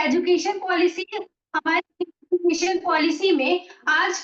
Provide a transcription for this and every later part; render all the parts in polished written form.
Education policy हमारी education policy में आज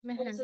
मैं हैंड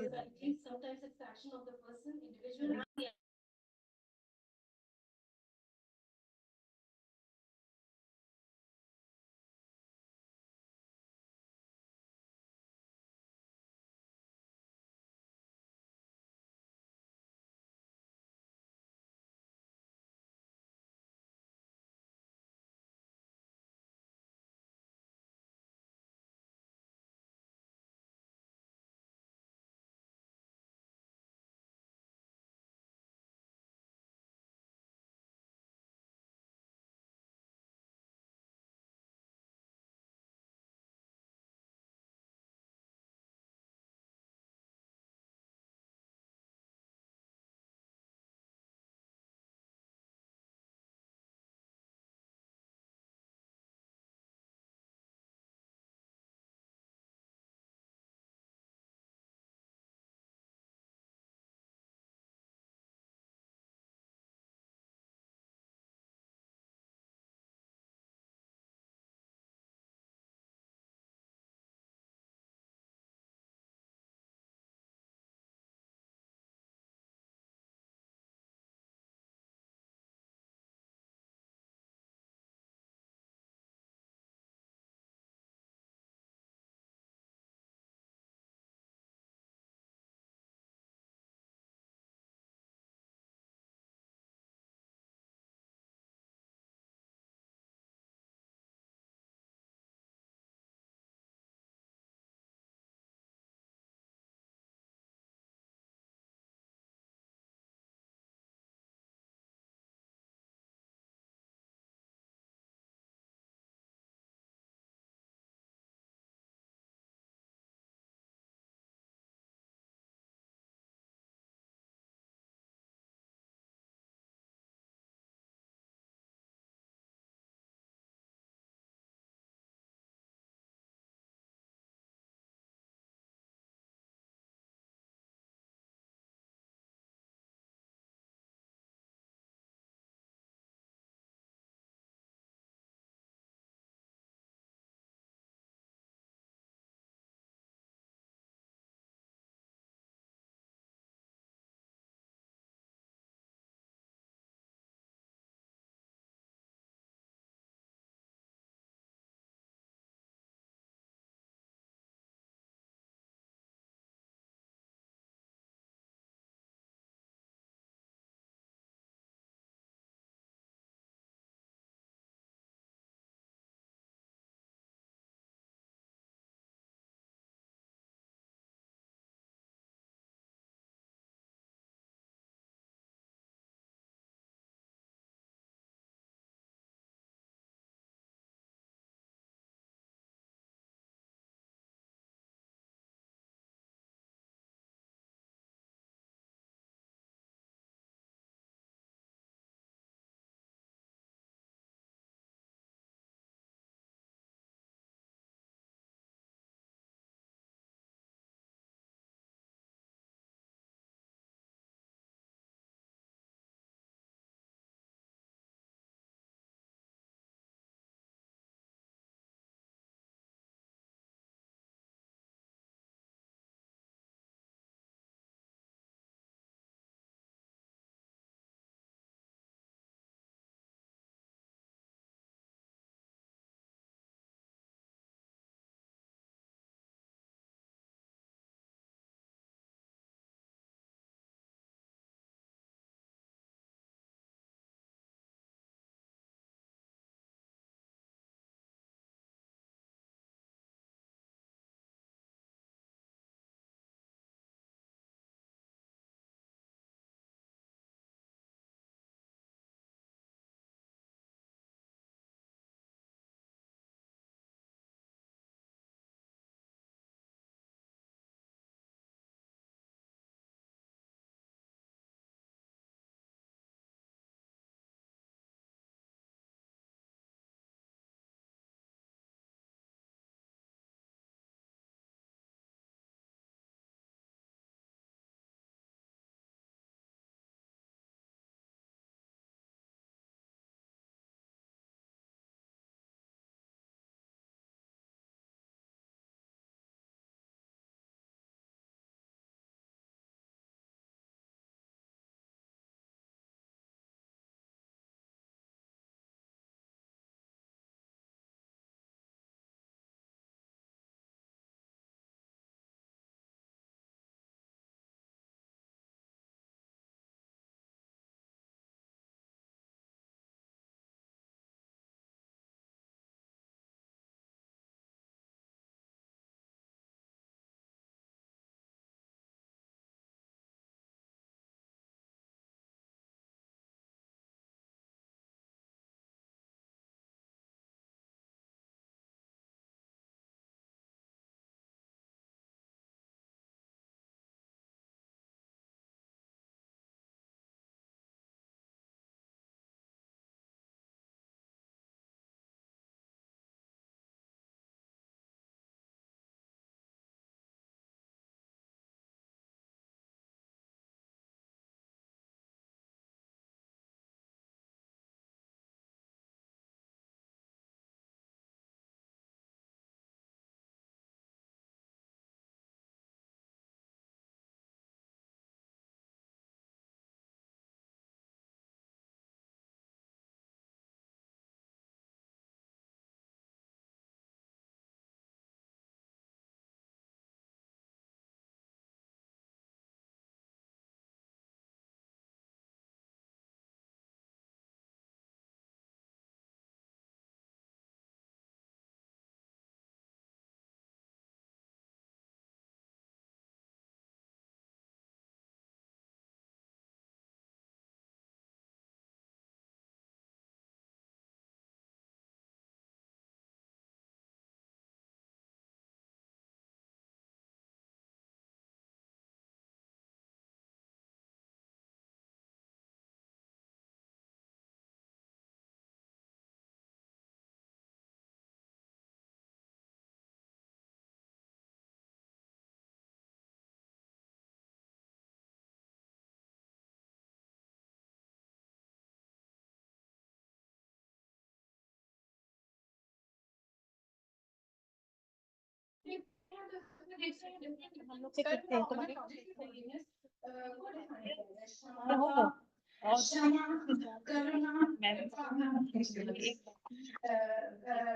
हम लोग से करते हैं तुम्हारे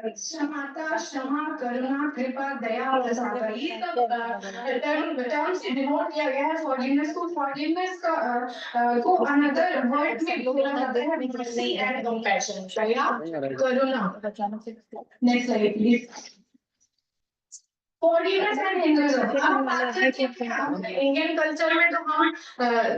क्षमाता, क्षमा, करुणा, कृपा, दया और रसाता, ये सब टर्म से डिनोट किया गया है फॉरगिवनेस को। फॉरगिवनेस का को अनदर वर्ड में बोला जाता है mercy and compassion. Daya, Karuna. Next slide please. Forgiveness and Hinduism. अब बात करते हैं इंडियन कल्चर में, तो हम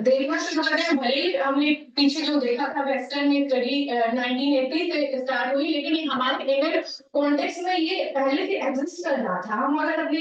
देखना शुरू करें, भले ही हमने पीछे जो देखा था वेस्टर्न में स्टडी 1980 से स्टार्ट हुई, लेकिन हमारे इंडियन कॉन्टेक्स्ट में ये पहले से एग्जिस्ट कर रहा था। हम अगर अपने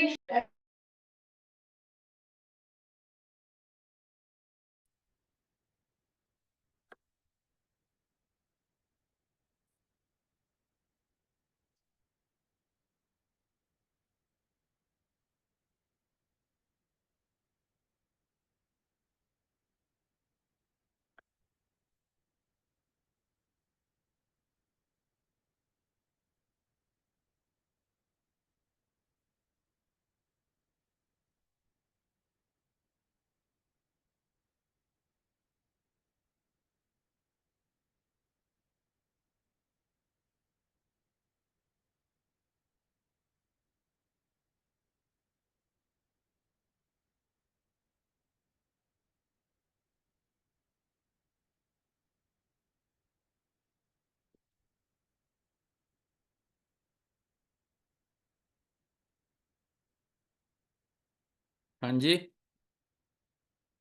हाँ जी,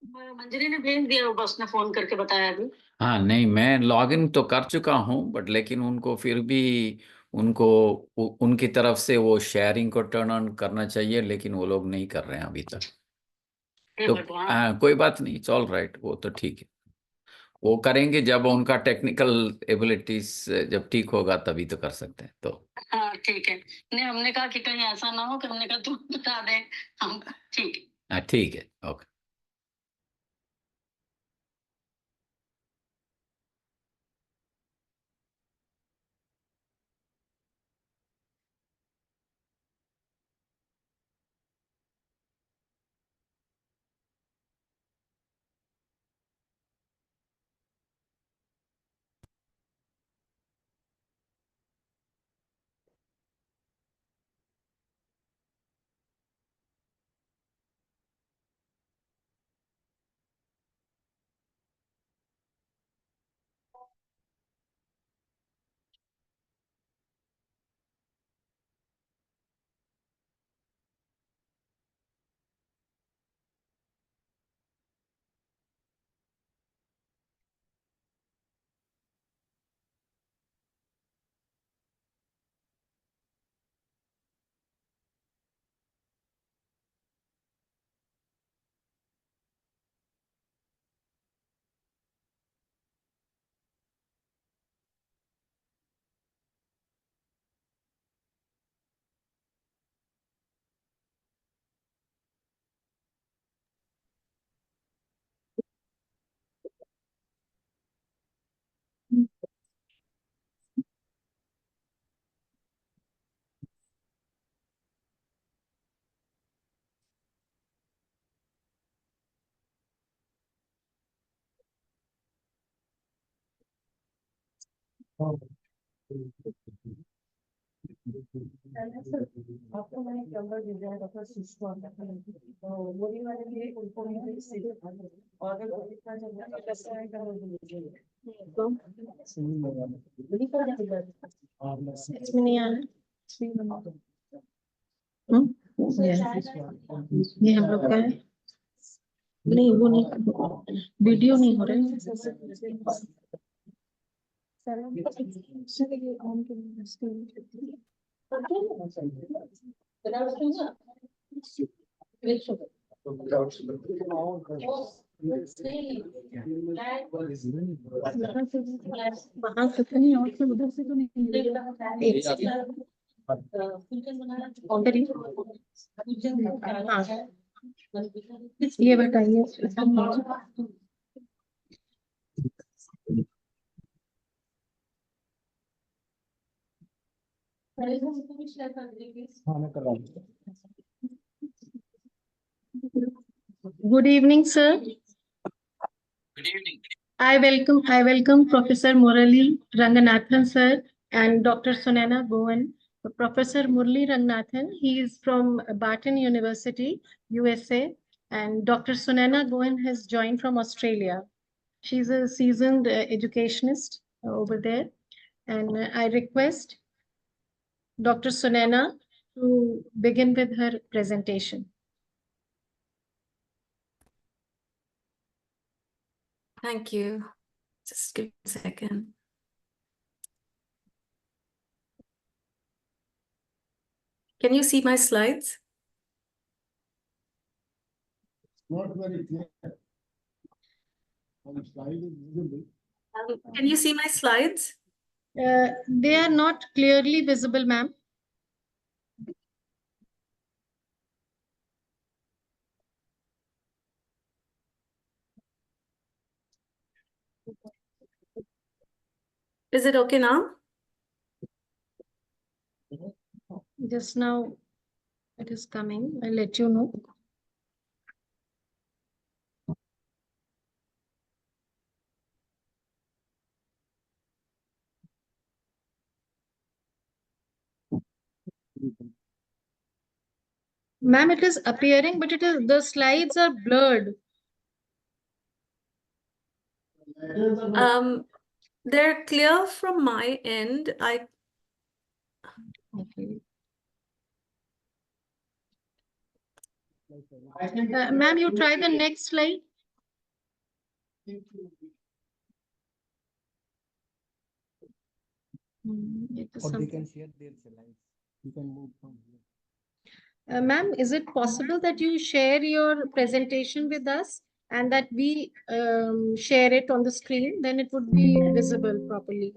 मंजरी ने भेज दिया, वो बस ने फोन करके बताया अभी। हाँ नहीं, मैं लॉगिन तो कर चुका हूँ, बट लेकिन उनको फिर भी उनको उनकी तरफ से वो शेयरिंग को टर्न ऑन करना चाहिए, लेकिन वो लोग नहीं कर रहे हैं अभी तक। तो कोई बात नहीं, इट्स ऑल राइट, वो तो ठीक है। वो करेंगे जब उनका टेक्निकल एबिलिटीज जब ठीक होगा तभी तो कर सकते हैं। तो हाँ ठीक है। नहीं, हमने कहा कि कहीं ऐसा ना हो कि हमने कहा तू बता दे हम। ठीक है, हाँ ठीक है, ओके। आपको मैंने नंबर दिया है डॉक्टर सुषमा का, तो वो भी मैंने लिए उनको भी और अगर इतना जल्दी तो 10 मिनट का मुझे दीजिए। तो नहीं कर देगा, इसमें नहीं आ रहा। ये हम लोग का है, नहीं वो नहीं, वीडियो नहीं हो रहा है। वहां से कहीं और से उधर से तो नहीं, हाँ ये बताइए। हाँ मैं कर रहा हूँ। Good evening, sir. Good evening. I welcome Professor Murali Ranganathan, sir, and Dr. Sunana Goan. Professor Murali Ranganathan, he is from Barton University, USA, and Dr. Sunana Goan has joined from Australia. She's a seasoned educationist over there, and I request Dr. Sunana to begin with her presentation. Thank you. Just give me a second. Can you see my slides? Not very clear. On the slide is visible. Can you see my slides? They are not clearly visible, ma'am. Is it okay now? Just now it is coming. I'll let you know. Ma'am, it is appearing, but the slides are blurred. They're clear from my end. Okay. Ma'am, you try the next slide. It is Or they something. can share their slides. You can move from here. Ma'am, is it possible that you share your presentation with us and that we share it on the screen? Then it would be visible properly.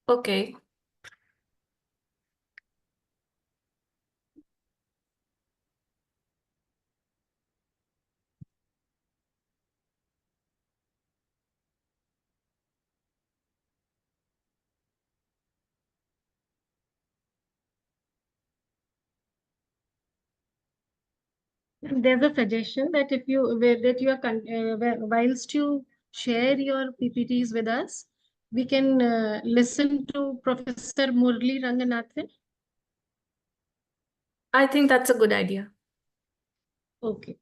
Okay. There's a suggestion that if you whilst you share your PPTs with us, we can listen to Professor Murali Ranganathan. I think that's a good idea. Okay.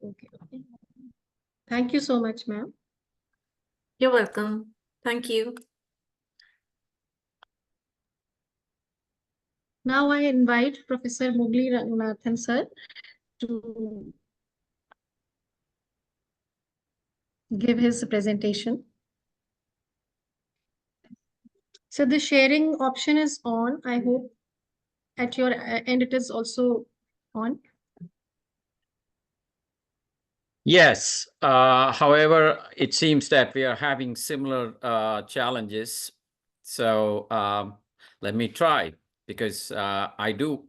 Thank you so much, ma'am. You're welcome. Thank you. Now I invite Professor Murali Ranganathan, sir, to give his presentation. So the sharing option is on. I hope at your end it is also on. Yes. However, it seems that we are having similar challenges. So let me try, because I do.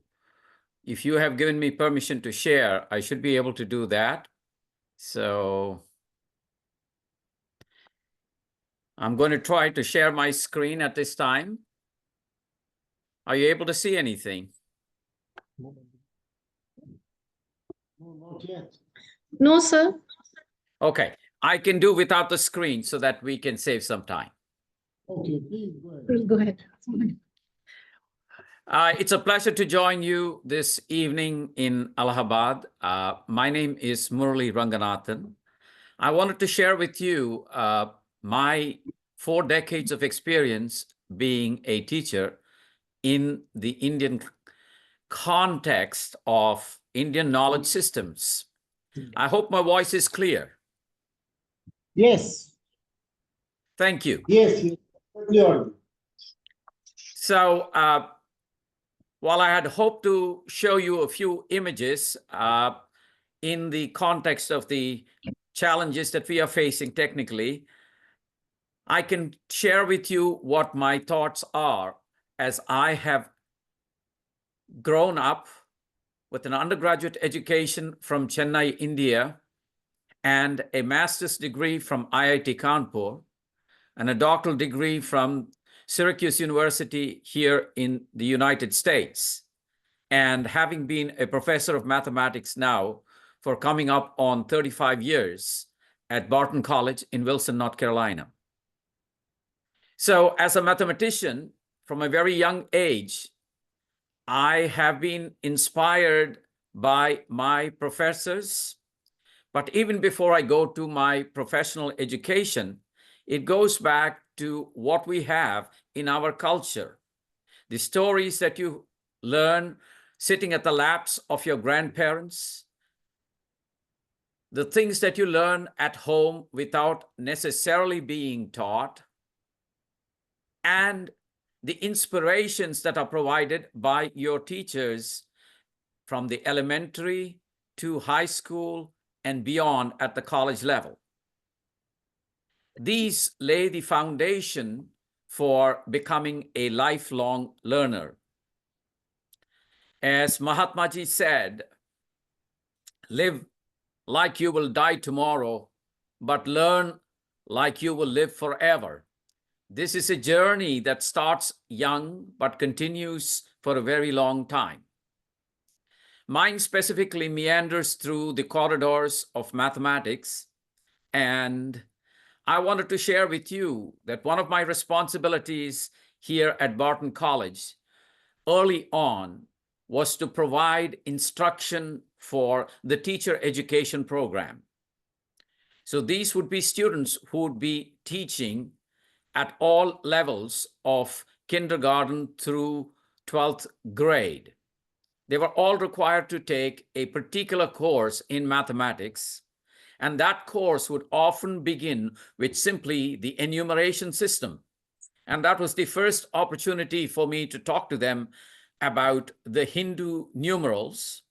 If you have given me permission to share, I should be able to do that. So I'm going to try to share my screen at this time. Are you able to see anything? No, not yet. No, sir. Okay. I can do without the screen so that we can save some time. Okay, please go ahead. Please go ahead. It's a pleasure to join you this evening in Allahabad. My name is Murali Ranganathan. I wanted to share with you my 4 decades of experience being a teacher in the Indian context of Indian knowledge systems. I hope my voice is clear. Yes. Thank you. Yes. Yes. So while I had hoped to show you a few images in the context of the challenges that we are facing technically, I can share with you what my thoughts are as I have grown up with an undergraduate education from Chennai, India, and a master's degree from IIT Kanpur, and a doctoral degree from Syracuse University here in the United States. and having been a professor of mathematics now for coming up on 35 years at Barton College in Wilson, North Carolina. So as a mathematician, from a very young age, I have been inspired by my professors. But even before I go to my professional education, it goes back to what we have in our culture. The stories that you learn sitting at the laps of your grandparents, the things that you learn at home without necessarily being taught, and the inspirations that are provided by your teachers from the elementary to high school and beyond at the college level. These lay the foundation for becoming a lifelong learner. As Mahatma Ji said, live like you will die tomorrow, but learn like you will live forever. This is a journey that starts young, but continues for a very long time. Mine specifically meanders through the corridors of mathematics, and I wanted to share with you that one of my responsibilities here at Barton College early on was to provide instruction for the teacher education program. So these would be students who would be teaching at all levels of kindergarten through 12th grade. They were all required to take a particular course in mathematics, and that course would often begin with simply the enumeration system. And that was the first opportunity for me to talk to them about the Hindu numerals.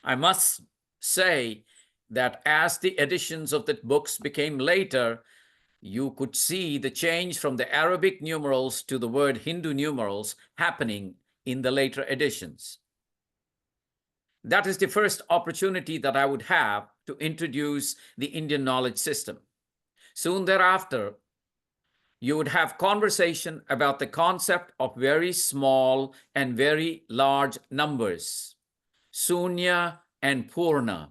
I must say that as the editions of the books became later, you could see the change from the Arabic numerals to the word Hindu numerals happening in the later editions. That is the first opportunity that I would have to introduce the Indian knowledge system. Soon thereafter, you would have conversation about the concept of very small and very large numbers, Sunya and Purna.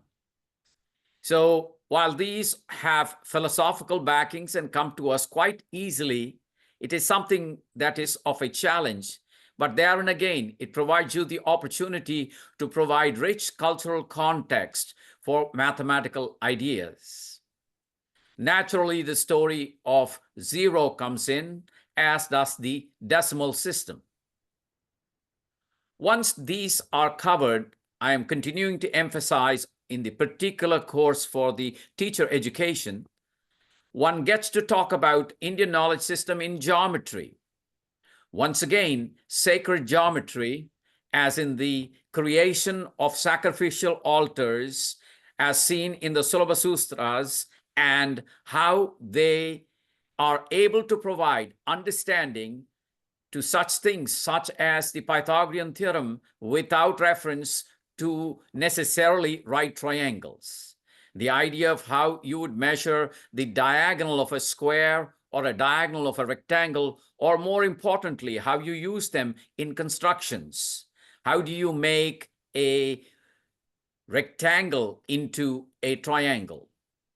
So while these have philosophical backings and come to us quite easily, it is something that is of a challenge. But there and again, it provides you the opportunity to provide rich cultural context for mathematical ideas. Naturally, the story of zero comes in, as does the decimal system. Once these are covered, I am continuing to emphasize in the particular course for the teacher education, one gets to talk about Indian knowledge system in geometry. Once again, sacred geometry, as in the creation of sacrificial altars, as seen in the Sulabha Sutras, and how they are able to provide understanding to such things such as the Pythagorean theorem without reference to necessarily right triangles. The idea of how you would measure the diagonal of a square or a diagonal of a rectangle, or more importantly, how you use them in constructions. How do you make a rectangle into a triangle?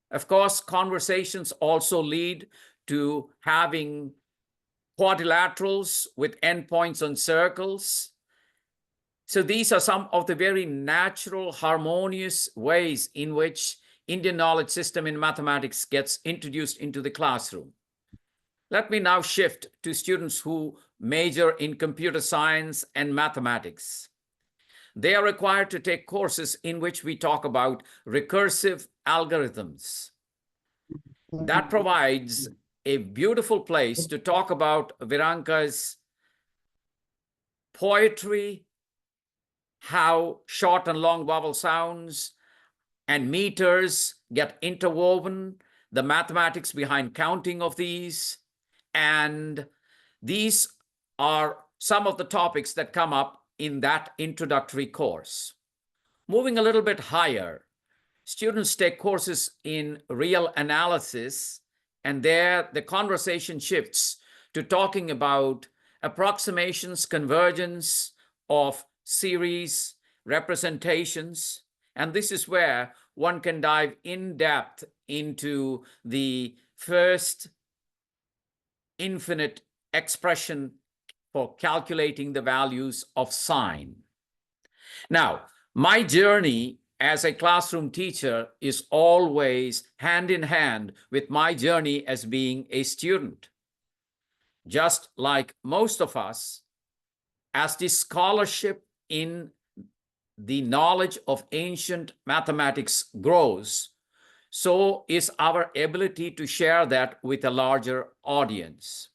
Of course, conversations also lead to having quadrilaterals with endpoints on circles. So these are some of the very natural, harmonious ways in which Indian knowledge system in mathematics gets introduced into the classroom. Let me now shift to students who major in computer science and mathematics. They are required to take courses in which we talk about recursive algorithms. That provides a beautiful place to talk about Viranka's poetry, how short and long vowel sounds and meters get interwoven, the mathematics behind counting of these. And these are some of the topics that come up in that introductory course. Moving a little bit higher, students take courses in real analysis, and there the conversation shifts to talking about approximations, convergence of series, representations, and this is where one can dive in depth into the first infinite expression for calculating the values of sine. Now, my journey as a classroom teacher is always hand in hand with my journey as being a student. Just like most of us, as the scholarship in the knowledge of ancient mathematics grows, so is our ability to share that with a larger audience.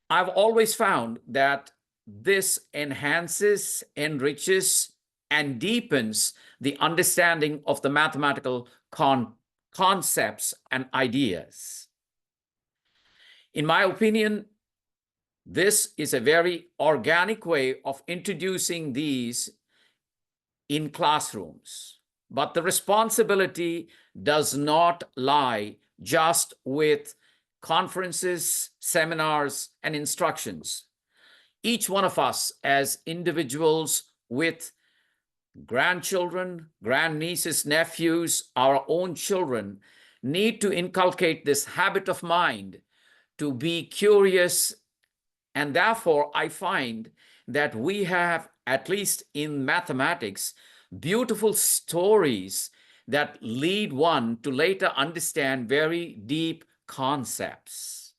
I've always found that this enhances, enriches, and deepens the understanding of the mathematical concepts and ideas. In my opinion, this is a very organic way of introducing these in classrooms. But the responsibility does not lie just with conferences, seminars, and instructions. Each one of us as individuals with grandchildren, grandnieces, nephews, our own children, need to inculcate this habit of mind to be curious. And therefore, I find that we have, at least in mathematics, beautiful stories that lead one to later understand very deep concepts.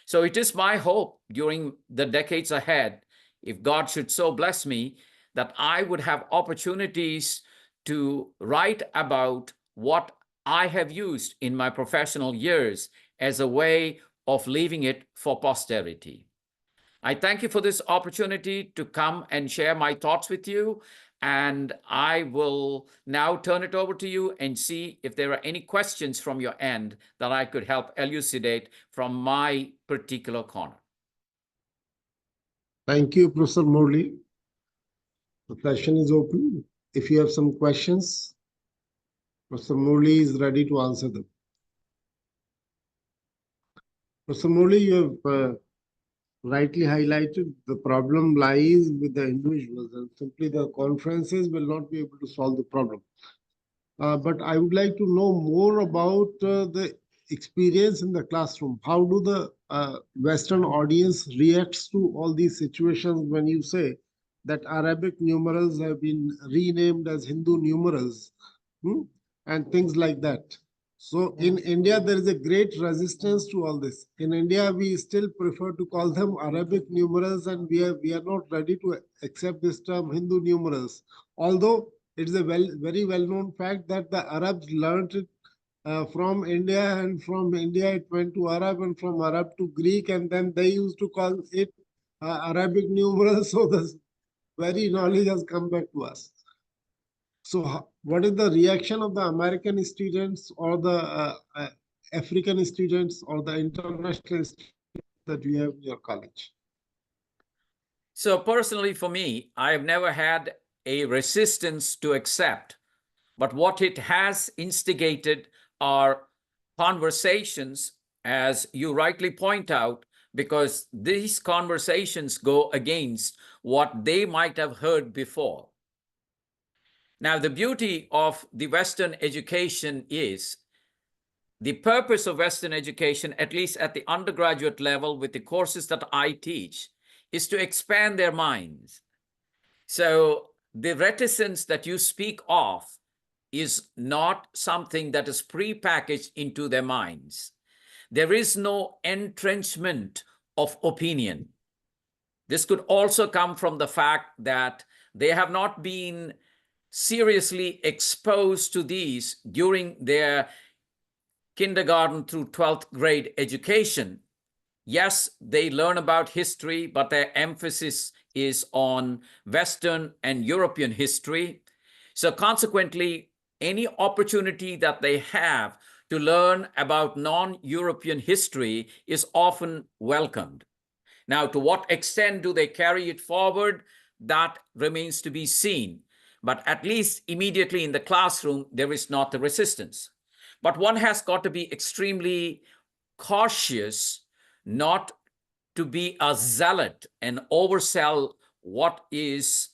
So it is my hope during the decades ahead, if God should so bless me, that I would have opportunities to write about what I have used in my professional years as a way of leaving it for posterity. I thank you for this opportunity to come and share my thoughts with you. And I will now turn it over to you and see if there are any questions from your end that I could help elucidate from my particular corner. Thank you, Professor Morley. The session is open. If you have some questions, Professor Morley is ready to answer them. Professor Morley, you have rightly highlighted the problem lies with the individuals, and simply the conferences will not be able to solve the problem. But I would like to know more about the experience in the classroom. How do the Western audience reacts to all these situations when you say that Arabic numerals have been renamed as Hindu numerals, and things like that? So in India, there is a great resistance to all this. In India, we still prefer to call them Arabic numerals, and we are not ready to accept this term Hindu numerals. Although it is a very well-known fact that the Arabs learned it from India, and from India it went to Arab, and from Arab to Greek, and then they used to call it Arabic numerals. So the very knowledge has come back to us. So what is the reaction of the American students or the African students or the international students that you have in your college? So personally for me, I have never had a resistance to accept, but what it has instigated are conversations, as you rightly point out, because these conversations go against what they might have heard before. Now, the beauty of the Western education is the purpose of Western education, at least at the undergraduate level with the courses that I teach, is to expand their minds. So the reticence that you speak of is not something that is pre-packaged into their minds. There is no entrenchment of opinion. This could also come from the fact that they have not been seriously exposed to these during their kindergarten through 12th grade education. Yes, they learn about history, but their emphasis is on Western and European history. So consequently, any opportunity that they have to learn about non-European history is often welcomed. Now, to what extent do they carry it forward? That remains to be seen. But at least immediately in the classroom, there is not the resistance. But one has got to be extremely cautious not to be a zealot and oversell what is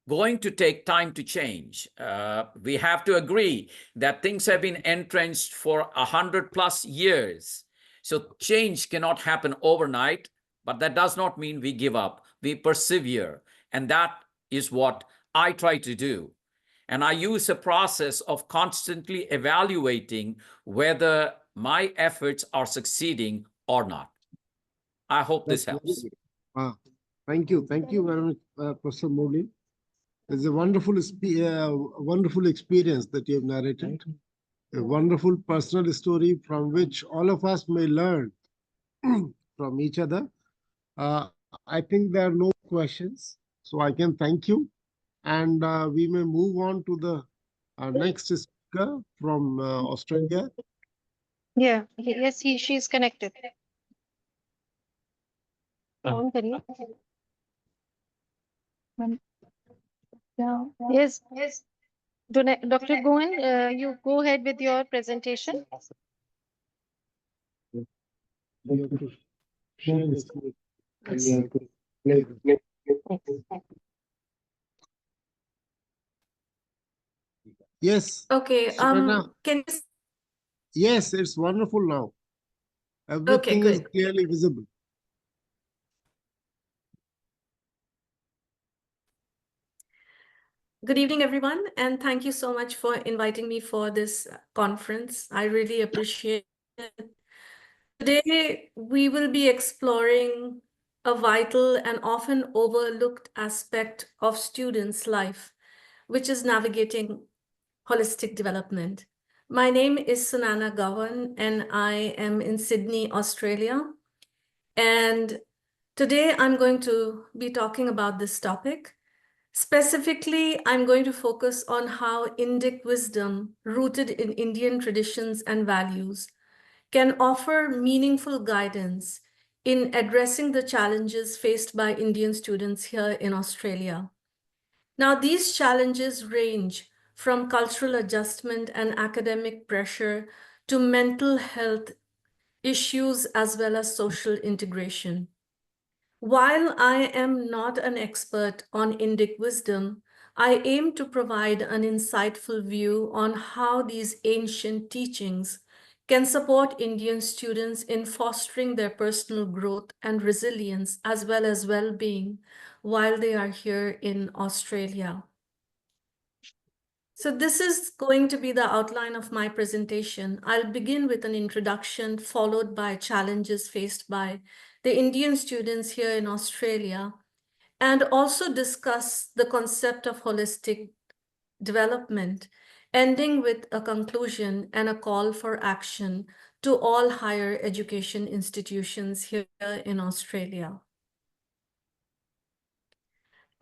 going to take time to change. We have to agree that things have been entrenched for 100+ years. So change cannot happen overnight, but that does not mean we give up. We persevere. And that is what I try to do. And I use a process of constantly evaluating whether my efforts are succeeding or not. I hope this That's helps. Thank you. Thank you very much, Professor Murli. It's a wonderful, wonderful experience that you have narrated. A wonderful personal story from which all of us may learn from each other. I think there are no questions, so I can thank you. And we may move on to the next speaker from Australia. Yeah, yes, she's connected. On करिए. Yes, yes. Dr. Goen, you go ahead with your presentation. You have to share the screen. And you have to play the Yes. Okay, Sunaina. can you Yes, it's wonderful now. Okay, Everything is great. clearly visible. Good evening, everyone, and thank you so much for inviting me for this conference. I really appreciate it. Today, we will be exploring a vital and often overlooked aspect of students' life, which is navigating holistic development. My name is Sunana Gawan, and I am in Sydney, Australia. And today, I'm going to be talking about this topic. Specifically, I'm going to focus on how Indic wisdom, rooted in Indian traditions and values, can offer meaningful guidance in addressing the challenges faced by Indian students here in Australia. Now, these challenges range from cultural adjustment and academic pressure to mental health issues as well as social integration. While I am not an expert on Indic wisdom, I aim to provide an insightful view on how these ancient teachings can support Indian students in fostering their personal growth and resilience as well as well-being while they are here in Australia. So this is going to be the outline of my presentation. I'll begin with an introduction followed by challenges faced by the Indian students here in Australia, and also discuss the concept of holistic development, ending with a conclusion and a call for action to all higher education institutions here in Australia.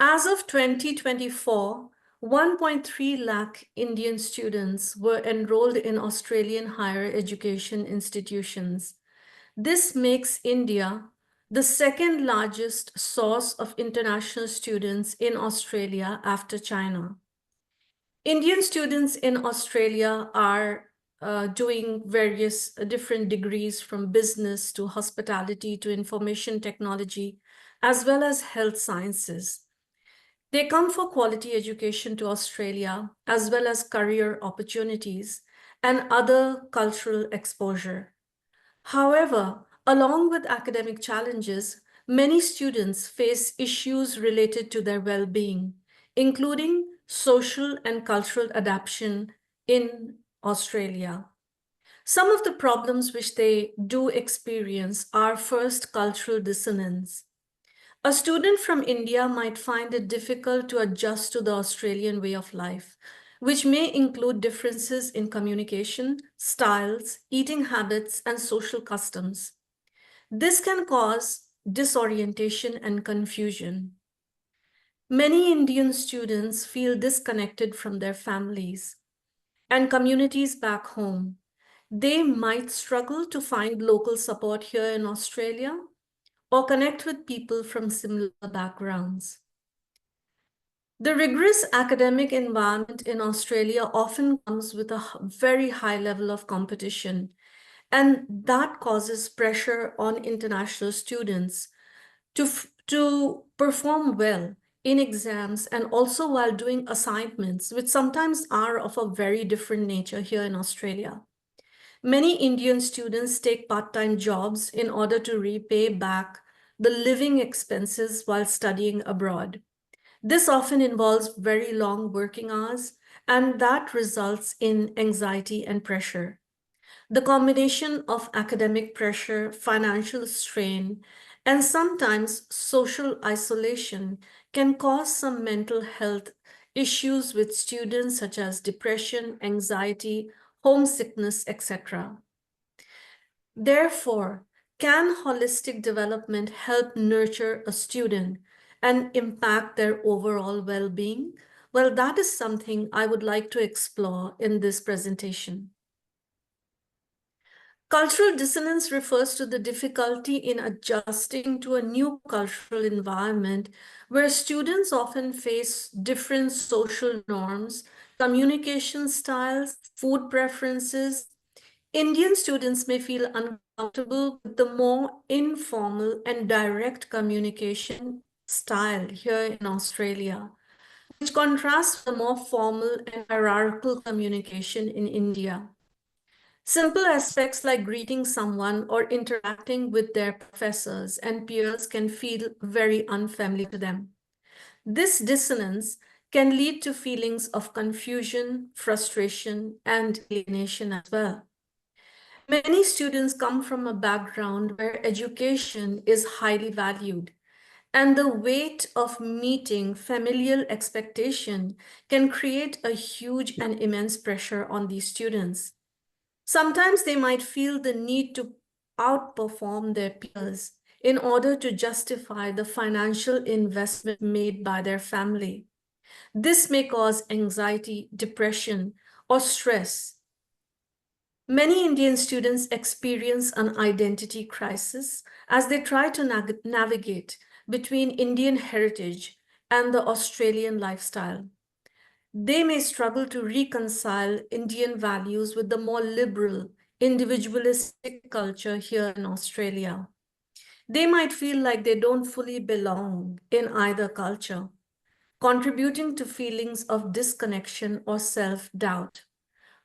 As of 2024, 1.3 lakh Indian students were enrolled in Australian higher education institutions. This makes India the second largest source of international students in Australia after China. Indian students in Australia are doing various different degrees from business to hospitality to information technology, as well as health sciences. They come for quality education to Australia, as well as career opportunities and other cultural exposure. However, along with academic challenges, many students face issues related to their well-being, including social and cultural adaptation in Australia. Some of the problems which they do experience are first, cultural dissonance. A student from India might find it difficult to adjust to the Australian way of life, which may include differences in communication, styles, eating habits, and social customs. This can cause disorientation and confusion. Many Indian students feel disconnected from their families and communities back home. They might struggle to find local support here in Australia or connect with people from similar backgrounds. The rigorous academic environment in Australia often comes with a very high level of competition, and that causes pressure on international students to perform well in exams, and also while doing assignments, which sometimes are of a very different nature here in Australia. Many Indian students take part-time jobs in order to repay back the living expenses while studying abroad. This often involves very long working hours, and that results in anxiety and pressure. The combination of academic pressure, financial strain, and sometimes social isolation can cause some mental health issues with students, such as depression, anxiety, homesickness, etc. Therefore, can holistic development help nurture a student and impact their overall well-being? Well, that is something I would like to explore in this presentation. Cultural dissonance refers to the difficulty in adjusting to a new cultural environment where students often face different social norms, communication styles, food preferences. Indian students may feel uncomfortable with the more informal and direct communication style here in Australia, which contrasts with the more formal and hierarchical communication in India. Simple aspects like greeting someone or interacting with their professors and peers can feel very unfamiliar to them. This dissonance can lead to feelings of confusion, frustration, and alienation as well. Many students come from a background where education is highly valued, and the weight of meeting familial expectation can create a huge and immense pressure on these students. Sometimes they might feel the need to outperform their peers in order to justify the financial investment made by their family. This may cause anxiety, depression, or stress. Many Indian students experience an identity crisis as they try to navigate between Indian heritage and the Australian lifestyle. They may struggle to reconcile Indian values with the more liberal, individualistic culture here in Australia. They might feel like they don't fully belong in either culture, contributing to feelings of disconnection or self-doubt.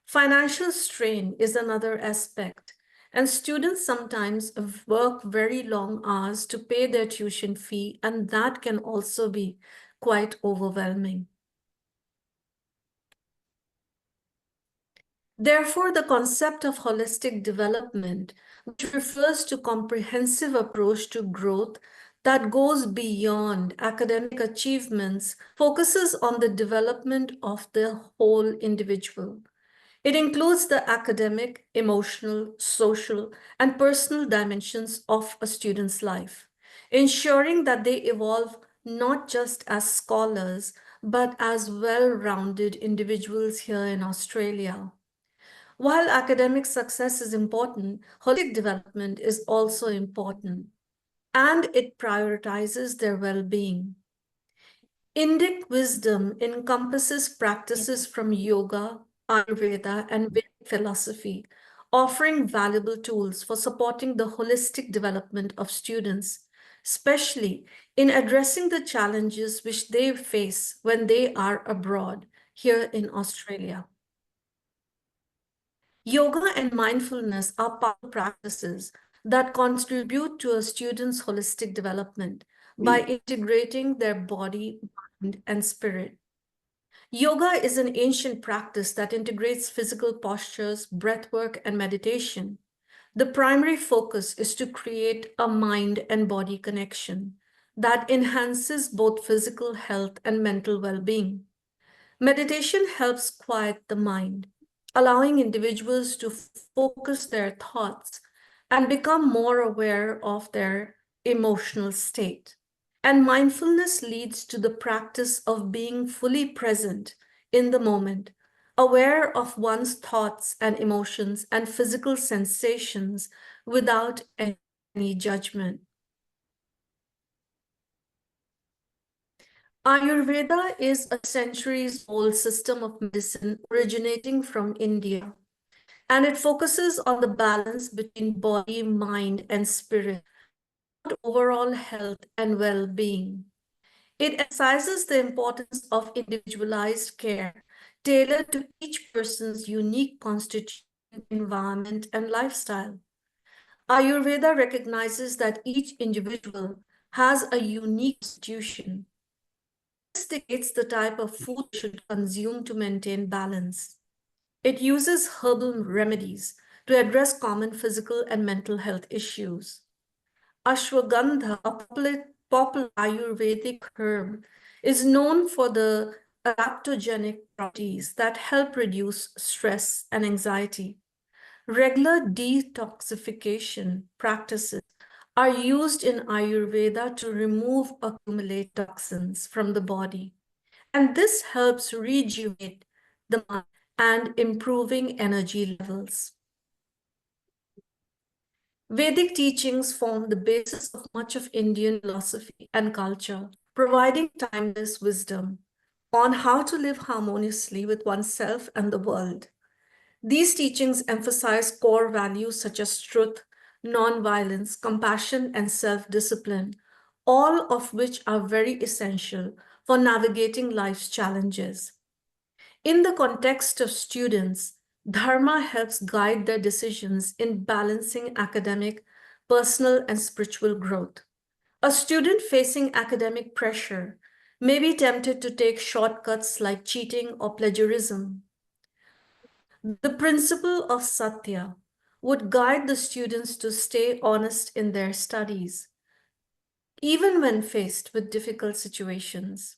Financial strain is another aspect, and students sometimes work very long hours to pay their tuition fee, and that can also be quite overwhelming. Therefore, the concept of holistic development, which refers to comprehensive approach to growth that goes beyond academic achievements, focuses on the development of the whole individual. It includes the academic, emotional, social, and personal dimensions of a student's life, ensuring that they evolve not just as scholars, but as well-rounded individuals here in Australia. While academic success is important, holistic development is also important, and it prioritizes their well-being. Indic wisdom encompasses practices from yoga, Ayurveda, and Vedic philosophy, offering valuable tools for supporting the holistic development of students, especially in addressing the challenges which they face when they are abroad here in Australia. Yoga and mindfulness are powerful practices that contribute to a student's holistic development by integrating their body, mind, and spirit. Yoga is an ancient practice that integrates physical postures, breathwork, and meditation. The primary focus is to create a mind and body connection that enhances both physical health and mental well-being. Meditation helps quiet the mind, allowing individuals to focus their thoughts and become more aware of their emotional state. And mindfulness leads to the practice of being fully present in the moment, aware of one's thoughts and emotions and physical sensations without any judgment. Ayurveda is a centuries-old system of medicine originating from India, and it focuses on the balance between body, mind, and spirit, overall health and well-being. It emphasizes the importance of individualized care tailored to each person's unique constitution, environment, and lifestyle. Ayurveda recognizes that each individual has a unique constitution. This dictates the type of food they should consume to maintain balance. It uses herbal remedies to address common physical and mental health issues. Ashwagandha, a popular Ayurvedic herb, is known for the adaptogenic properties that help reduce stress and anxiety. Regular detoxification practices are used in Ayurveda to remove accumulated toxins from the body, and this helps rejuvenate the mind and improving energy levels. Vedic teachings form the basis of much of Indian philosophy and culture, providing timeless wisdom on how to live harmoniously with oneself and the world. These teachings emphasize core values such as truth, non-violence, compassion, and self-discipline, all of which are very essential for navigating life's challenges. In the context of students, Dharma helps guide their decisions in balancing academic, personal, and spiritual growth. A student facing academic pressure may be tempted to take shortcuts like cheating or plagiarism. The principle of Satya would guide the students to stay honest in their studies, even when faced with difficult situations.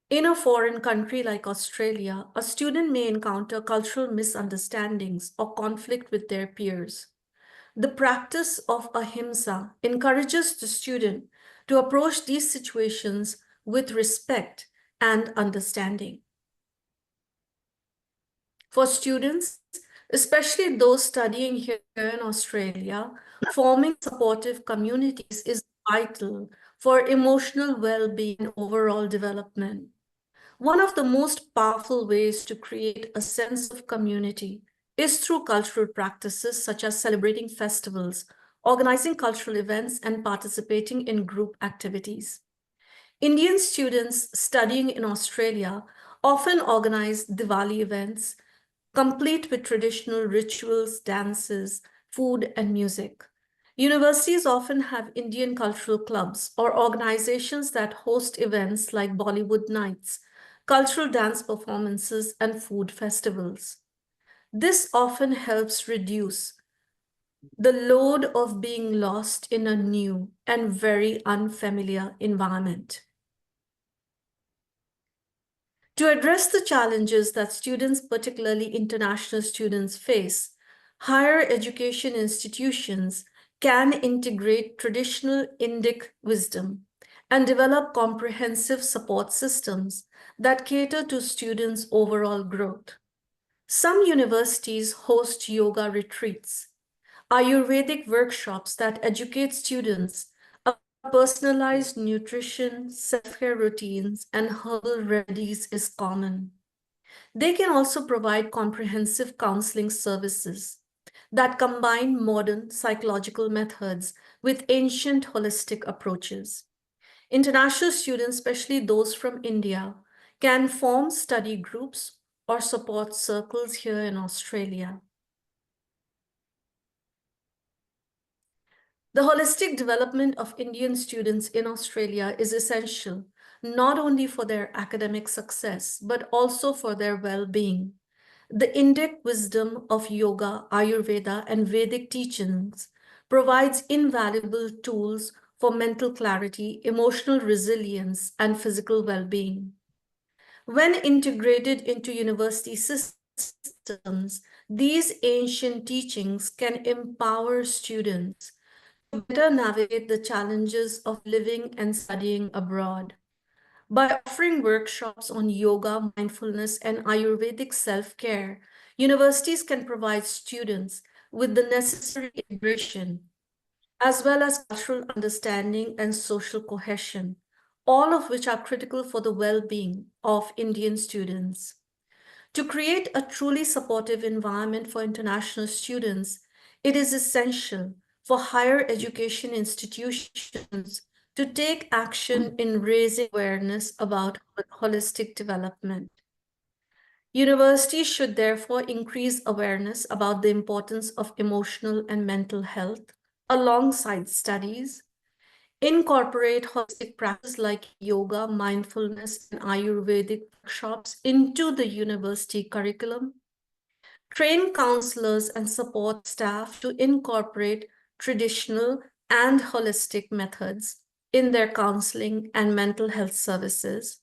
In a foreign country like Australia, a student may encounter cultural misunderstandings or conflict with their peers. The practice of ahimsa encourages the student to approach these situations with respect and understanding. For students, especially those studying here in Australia, forming supportive communities is vital for emotional well-being and overall development. One of the most powerful ways to create a sense of community is through cultural practices such as celebrating festivals, organizing cultural events, and participating in group activities. Indian students studying in Australia often organize Diwali events, complete with traditional rituals, dances, food, and music. Universities often have Indian cultural clubs or organizations that host events like Bollywood nights, cultural dance performances, and food festivals. This often helps reduce the load of being lost in a new and very unfamiliar environment. To address the challenges that students, particularly international students, face, higher education institutions can integrate traditional Indic wisdom and develop comprehensive support systems that cater to students' overall growth. Some universities host yoga retreats, Ayurvedic workshops that educate students about personalized nutrition, self-care routines, and herbal remedies is common. They can also provide comprehensive counseling services that combine modern psychological methods with ancient holistic approaches. International students, especially those from India, can form study groups or support circles here in Australia. The holistic development of Indian students in Australia is essential, not only for their academic success, but also for their well-being. The Indic wisdom of yoga, Ayurveda, and Vedic teachings provides invaluable tools for mental clarity, emotional resilience, and physical well-being. When integrated into university systems, these ancient teachings can empower students to better navigate the challenges of living and studying abroad. By offering workshops on yoga, mindfulness, and Ayurvedic self-care, universities can provide students with the necessary integration, as well as cultural understanding and social cohesion, all of which are critical for the well-being of Indian students. To create a truly supportive environment for international students, it is essential for higher education institutions to to take action in raising awareness about holistic development. Universities should therefore increase awareness about the importance of emotional and mental health alongside studies, incorporate holistic practices like yoga, mindfulness, and Ayurvedic workshops into the university curriculum, train counselors and support staff to incorporate traditional and holistic methods in their counseling and mental health services,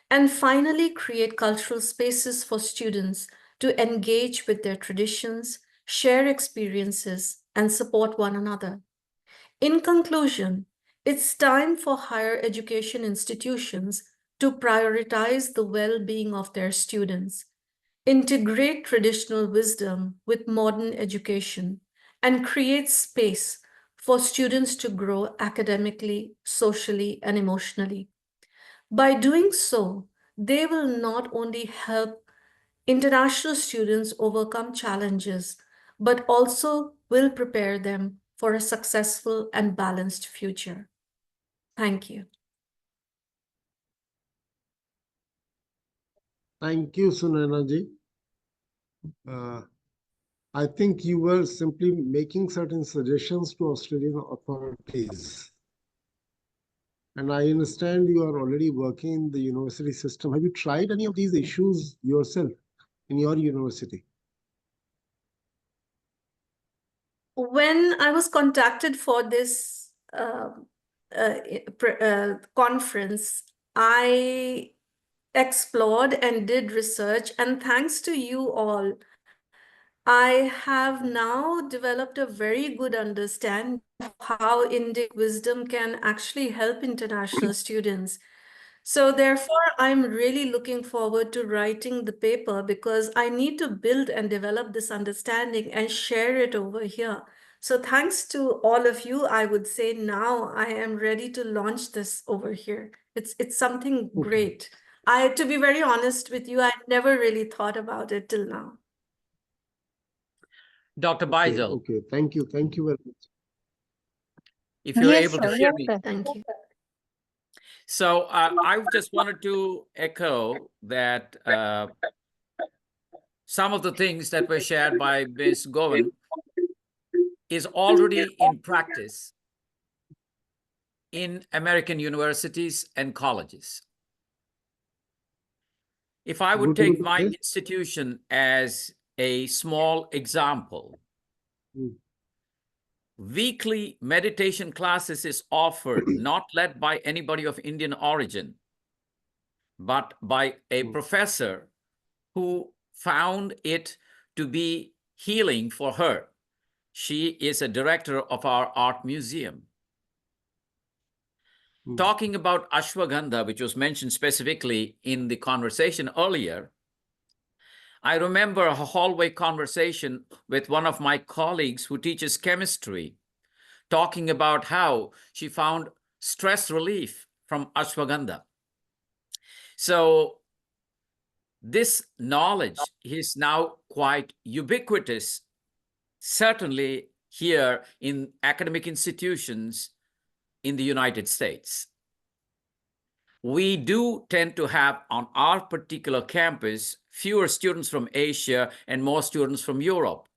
and finally create cultural spaces for students to engage with their traditions, share experiences, and support one another. In conclusion, it's time for higher education institutions to prioritize the well-being of their students, integrate traditional wisdom with modern education, and create space for students to grow academically, socially, and emotionally. By doing so, they will not only help international students overcome challenges, but also will prepare them for a successful and balanced future. Thank you. Thank you, Sunena ji. I think you were simply making certain suggestions to Australian authorities. And I understand you are already working in the university system. Have you tried any of these issues yourself in your university? When I was contacted for this conference, I explored and did research, and thanks to you all, I have now developed a very good understanding of how Indic wisdom can actually help international students. So therefore, I'm really looking forward to writing the paper because I need to build and develop this understanding and share it over here. So thanks to all of you, I would say now I am ready to launch this over here. It's something great. To be very honest with you, I never really thought about it till now. Dr. Baisal, Okay, thank you. Thank you very much. if you're Yes, able to sir. hear Yes, me. sir. Thank you. So I just wanted to echo that some of the things that were shared by Ms. Govan is already in practice in American universities and colleges. If I would Good to take my hear. institution as a small example, weekly meditation classes is offered, not led by anybody of Indian origin, but by a professor who found it to be healing for her. She is a director of our art museum. Talking about ashwagandha, which was mentioned specifically in the conversation earlier, I remember a hallway conversation with one of my colleagues who teaches chemistry, talking about how she found stress relief from ashwagandha. So this knowledge is now quite ubiquitous, certainly here in academic institutions in the United States. We do tend to have on our particular campus fewer students from Asia and more students from Europe.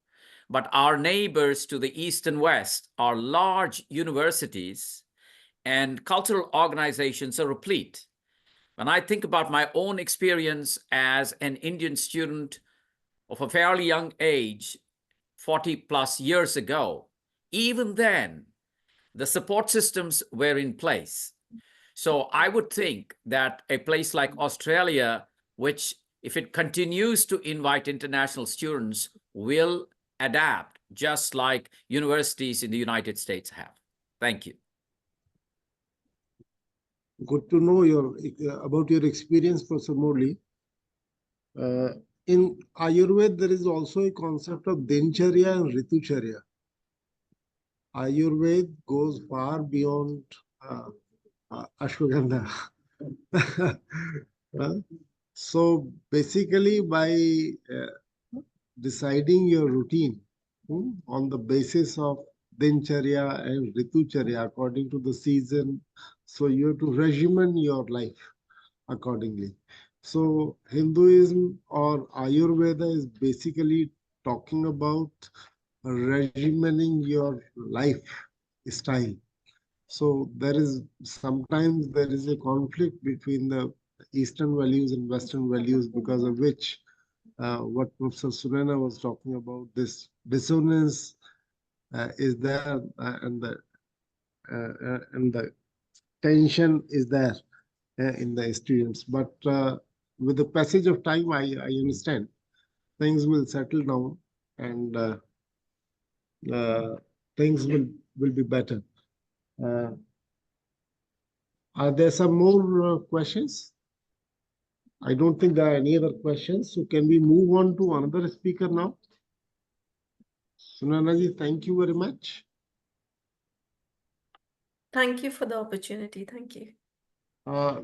But our neighbors to the east and west are large universities, and cultural organizations are replete. When I think about my own experience as an Indian student of a fairly young age, 40 plus years ago, even then, the support systems were in place. So I would think that a place like Australia, which if it continues to invite international students, will adapt just like universities in the United States have. Thank you. Good to know about your experience, Professor Morley. In Ayurveda, there is also a concept of Dincharya and Ritucharya. Ayurveda goes far beyond ashwagandha. So basically, by deciding your routine on the basis of Dincharya and Ritucharya according to the season, So you have to regimen your life accordingly. So Hinduism or Ayurveda is basically talking about regimening your life style. So sometimes there is a conflict between the Eastern values and Western values, because of which what Professor Surena was talking about, this dissonance is there, and the tension is there in the students. But with the passage of time, I understand things will settle down, and things will be better. Are there some more questions? I don't think there are any other questions. So can we move on to another speaker now? Sunanaji, thank you very much. Thank you for the opportunity. Thank you.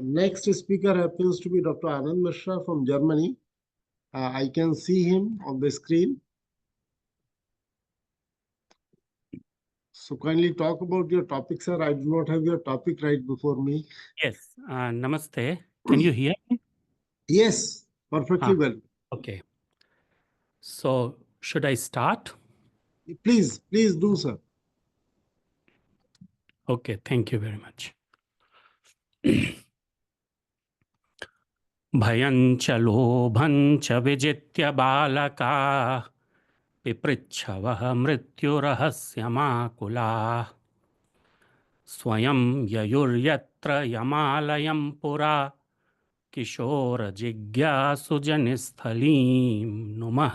Next speaker happens to be Dr. Anand Mishra from Germany. I can see him on the screen. So kindly talk about your topic, sir. I do not have your topic right before me. Yes, namaste. Can you hear me? Yes, perfectly well. Okay. So, should I start? Please do, sir. Okay, thank you very much. भयञ्च लोभञ्च विजित्य बालका पिपृच्छवः मृत्युरहस्यमाकुलाः स्वयं ययुर्यत्र यमालयं पुरा किशोरजिज्ञासुजनिस्थलीं नुमः.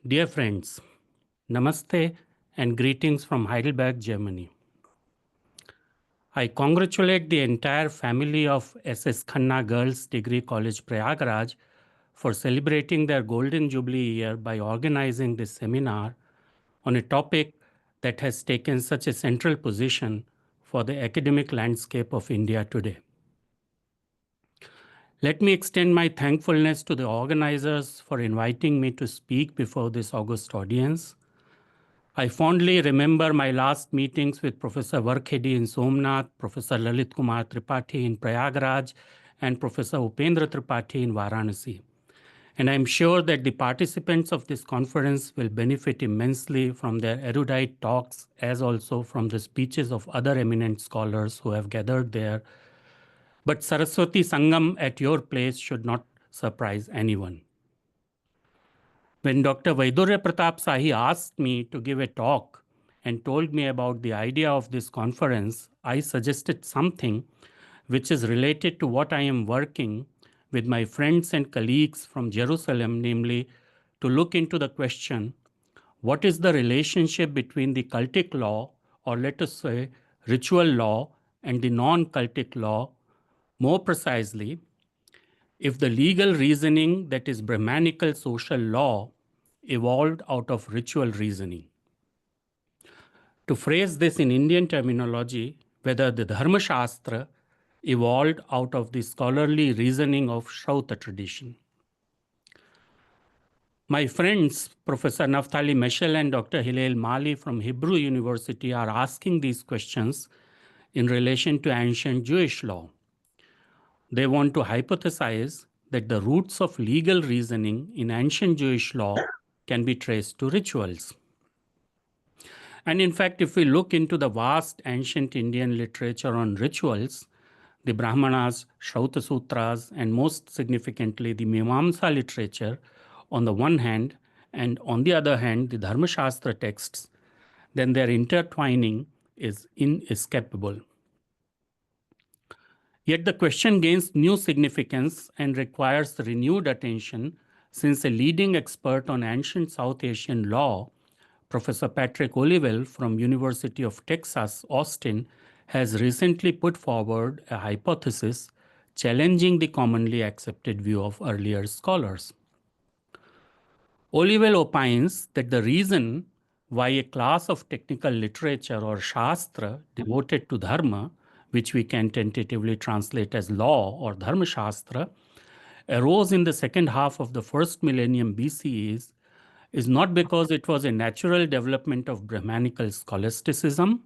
Dear friends, Namaste and greetings from Heidelberg, Germany. I congratulate the entire family of SS Khanna Girls Degree College, Prayagraj, for celebrating their Golden Jubilee year by organizing this seminar on a topic that has taken such a central position for the academic landscape of India today. Let me extend my thankfulness to the organizers for inviting me to speak before this august audience. I fondly remember my last meetings with Professor Varkhedi in Somnath, Professor Lalit Kumar Tripathi in Prayagraj, and Professor Upendra Tripathi in Varanasi. And I am sure that the participants of this conference will benefit immensely from their erudite talks, as also from the speeches of other eminent scholars who have gathered there. But Saraswati Sangam at your place should not surprise anyone. When Dr. Vaidurya Pratap Sahi asked me to give a talk and told me about the idea of this conference, I suggested something which is related to what I am working with my friends and colleagues from Jerusalem, namely to look into the question, what is the relationship between the cultic law, or let us say ritual law, and the non-cultic law? More precisely, if the legal reasoning that is Brahmanical social law evolved out of ritual reasoning. To phrase this in Indian terminology, whether the Dharma Shastra evolved out of the scholarly reasoning of Shrauta tradition. My friends, Professor Naftali Meshel and Dr. Hillel Mali from Hebrew University are asking these questions in relation to ancient Jewish law. They want to hypothesize that the roots of legal reasoning in ancient Jewish law can be traced to rituals. And in fact, if we look into the vast ancient Indian literature on rituals, the Brahmanas, Shrauta Sutras, and most significantly the Mimamsa literature on the one hand, and on the other hand, the Dharma Shastra texts, then their intertwining is inescapable. Yet the question gains new significance and requires renewed attention since a leading expert on ancient South Asian law, Professor Patrick Olivelle from University of Texas, Austin, has recently put forward a hypothesis challenging the commonly accepted view of earlier scholars. Olivelle opines that the reason why a class of technical literature or Shastra devoted to Dharma, which we can tentatively translate as law or Dharma Shastra, arose in the second half of the first millennium BCE is not because it was a natural development of Brahmanical scholasticism,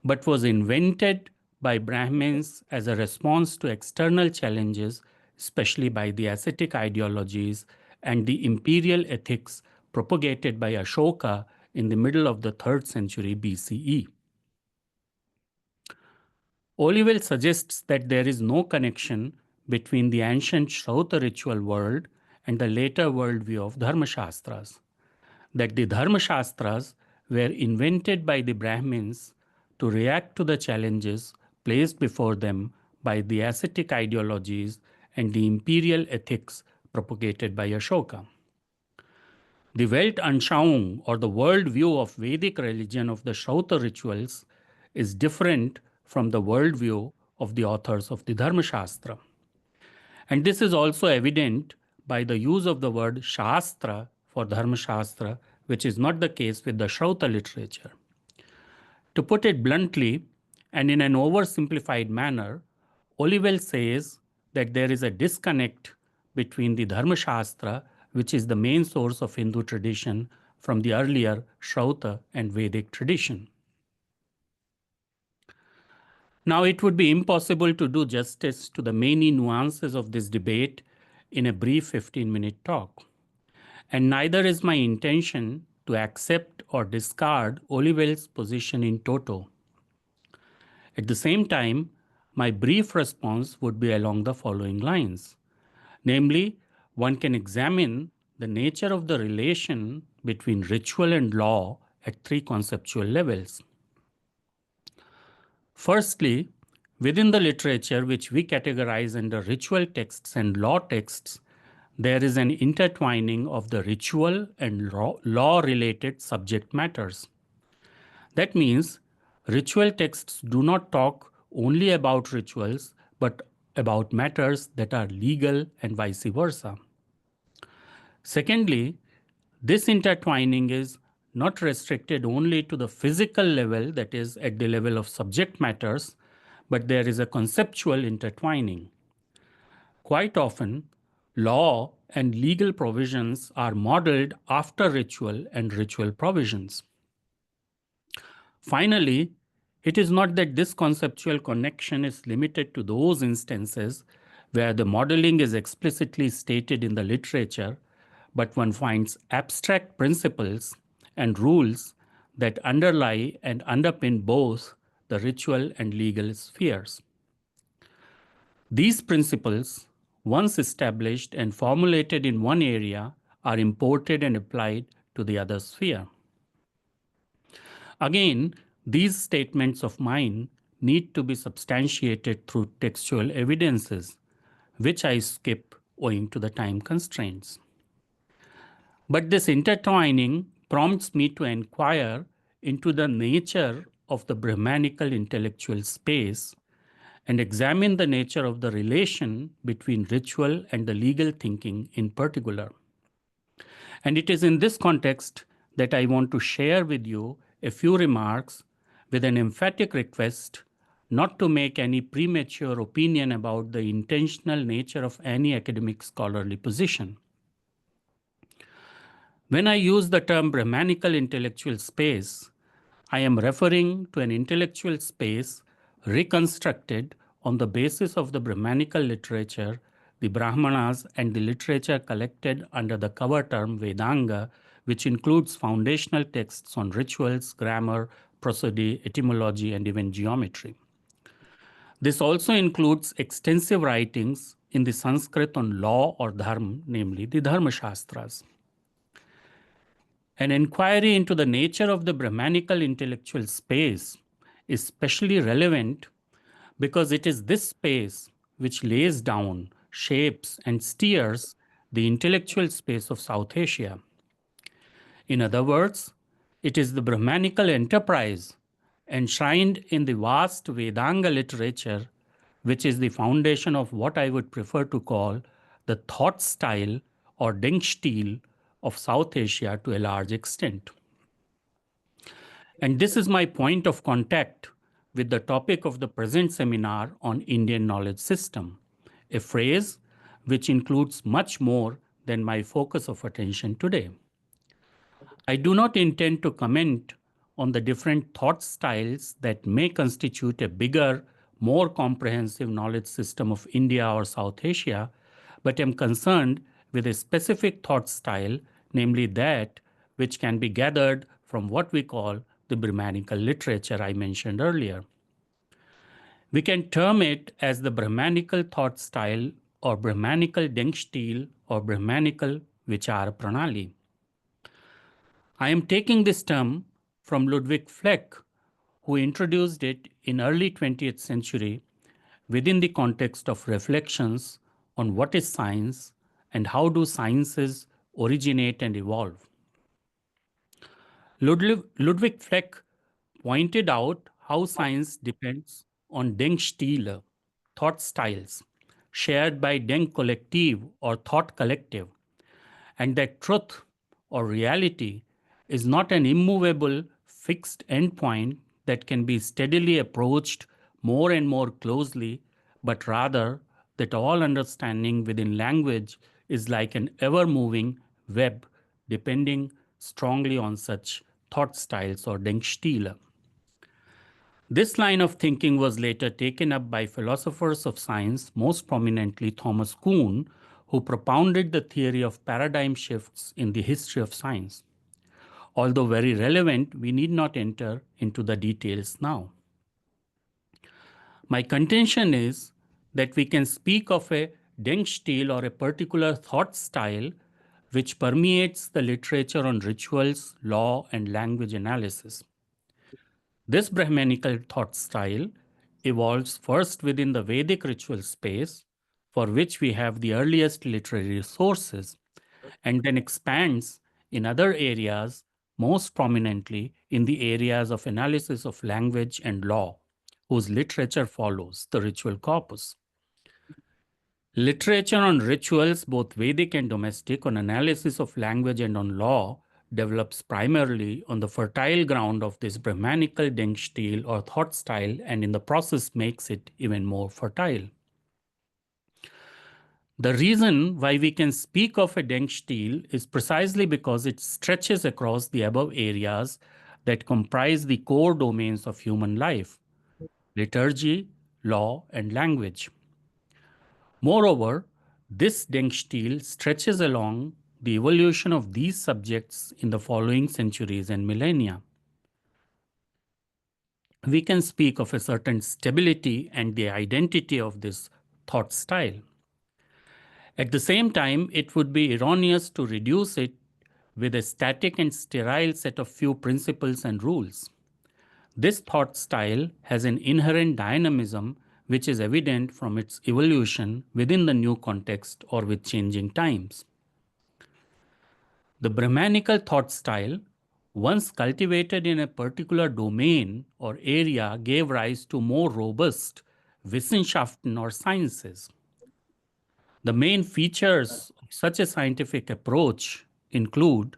but was invented by Brahmins as a response to external challenges, especially by the ascetic ideologies and the imperial ethics propagated by Ashoka in the middle of the 3rd century BCE. Olivelle suggests that there is no connection between the ancient Shrauta ritual world and the later worldview of Dharmashastras, that the Dharmashastras were invented by the Brahmins to react to the challenges placed before them by the ascetic ideologies and the imperial ethics propagated by Ashoka. The Weltanschauung, or the worldview of Vedic religion of the Shrauta rituals, is different from the worldview of the authors of the Dharmashastra. And this is also evident by the use of the word Shastra for Dharmashastra, which is not the case with the Shrauta literature. To put it bluntly, and in an oversimplified manner, Olivelle says that there is a disconnect between the Dharmashastra, which is the main source of Hindu tradition, from the earlier Shrauta and Vedic tradition. Now, it would be impossible to do justice to the many nuances of this debate in a brief 15-minute talk. And neither is my intention to accept or discard Olivelle's position in toto. At the same time, my brief response would be along the following lines. Namely, one can examine the nature of the relation between ritual and law at 3 conceptual levels. Firstly, within the literature which we categorize under ritual texts and law texts, there is an intertwining of the ritual and law-related subject matters. That means ritual texts do not talk only about rituals, but about matters that are legal and vice versa. Secondly, this intertwining is not restricted only to the physical level, that is, at the level of subject matters, but there is a conceptual intertwining. Quite often, law and legal provisions are modeled after ritual and ritual provisions. Finally, it is not that this conceptual connection is limited to those instances where the modeling is explicitly stated in the literature, but one finds abstract principles and rules that underlie and underpin both the ritual and legal spheres. These principles, once established and formulated in one area, are imported and applied to the other sphere. Again, these statements of mine need to be substantiated through textual evidences, which I skip owing to the time constraints. But this intertwining prompts me to inquire into the nature of the Brahmanical intellectual space and examine the nature of the relation between ritual and the legal thinking in particular. And it is in this context that I want to share with you a few remarks with an emphatic request not to make any premature opinion about the intentional nature of any academic scholarly position. When I use the term Brahmanical intellectual space, I am referring to an intellectual space reconstructed on the basis of the Brahmanical literature, the Brahmanas, and the literature collected under the cover term Vedanga, which includes foundational texts on rituals, grammar, prosody, etymology, and even geometry. This also includes extensive writings in the Sanskrit on law or dharma, namely the Dharmashastras. An inquiry into the nature of the Brahmanical intellectual space is especially relevant because it is this space which lays down, shapes, and steers the intellectual space of South Asia. In other words, it is the Brahmanical enterprise enshrined in the vast Vedanga literature which is the foundation of what I would prefer to call the thought style or Denkstil of South Asia to a large extent. And this is my point of contact with the topic of the present seminar on Indian knowledge system, a phrase which includes much more than my focus of attention today. I do not intend to comment on the different thought styles that may constitute a bigger, more comprehensive knowledge system of India or South Asia, but am concerned with a specific thought style, namely that which can be gathered from what we call the Brahmanical literature I mentioned earlier. We can term it as the Brahmanical thought style or Brahmanical Denkstil or Brahmanical Vichar Pranali. I am taking this term from Ludwig Fleck, who introduced it in early 20th century within the context of reflections on what is science and how do sciences originate and evolve. Ludwig Fleck pointed out how science depends on Denkstile, thought styles, shared by Denkkollektiv or thought collective, and that truth or reality is not an immovable fixed endpoint that can be steadily approached more and more closely, but rather that all understanding within language is like an ever-moving web depending strongly on such thought styles or Denkstile. This line of thinking was later taken up by philosophers of science, most prominently Thomas Kuhn, who propounded the theory of paradigm shifts in the history of science. Although very relevant, we need not enter into the details now. My contention is that we can speak of a Denkstil or a particular thought style which permeates the literature on rituals, law, and language analysis. This Brahmanical thought style evolves first within the Vedic ritual space, for which we have the earliest literary sources, and then expands in other areas, most prominently in the areas of analysis of language and law, whose literature follows the ritual corpus. Literature on rituals, both Vedic and domestic, on analysis of language and on law, develops primarily on the fertile ground of this Brahmanical Denkstil or thought style, and in the process makes it even more fertile. The reason why we can speak of a Denkstil is precisely because it stretches across the above areas that comprise the core domains of human life: liturgy, law, and language. Moreover, this Denkstil stretches along the evolution of these subjects in the following centuries and millennia. We can speak of a certain stability and the identity of this thought style. At the same time, it would be erroneous to reduce it with a static and sterile set of few principles and rules. This thought style has an inherent dynamism which is evident from its evolution within the new context or with changing times. The Brahmanical thought style, once cultivated in a particular domain or area, gave rise to more robust Wissenschaften or sciences. The main features of such a scientific approach include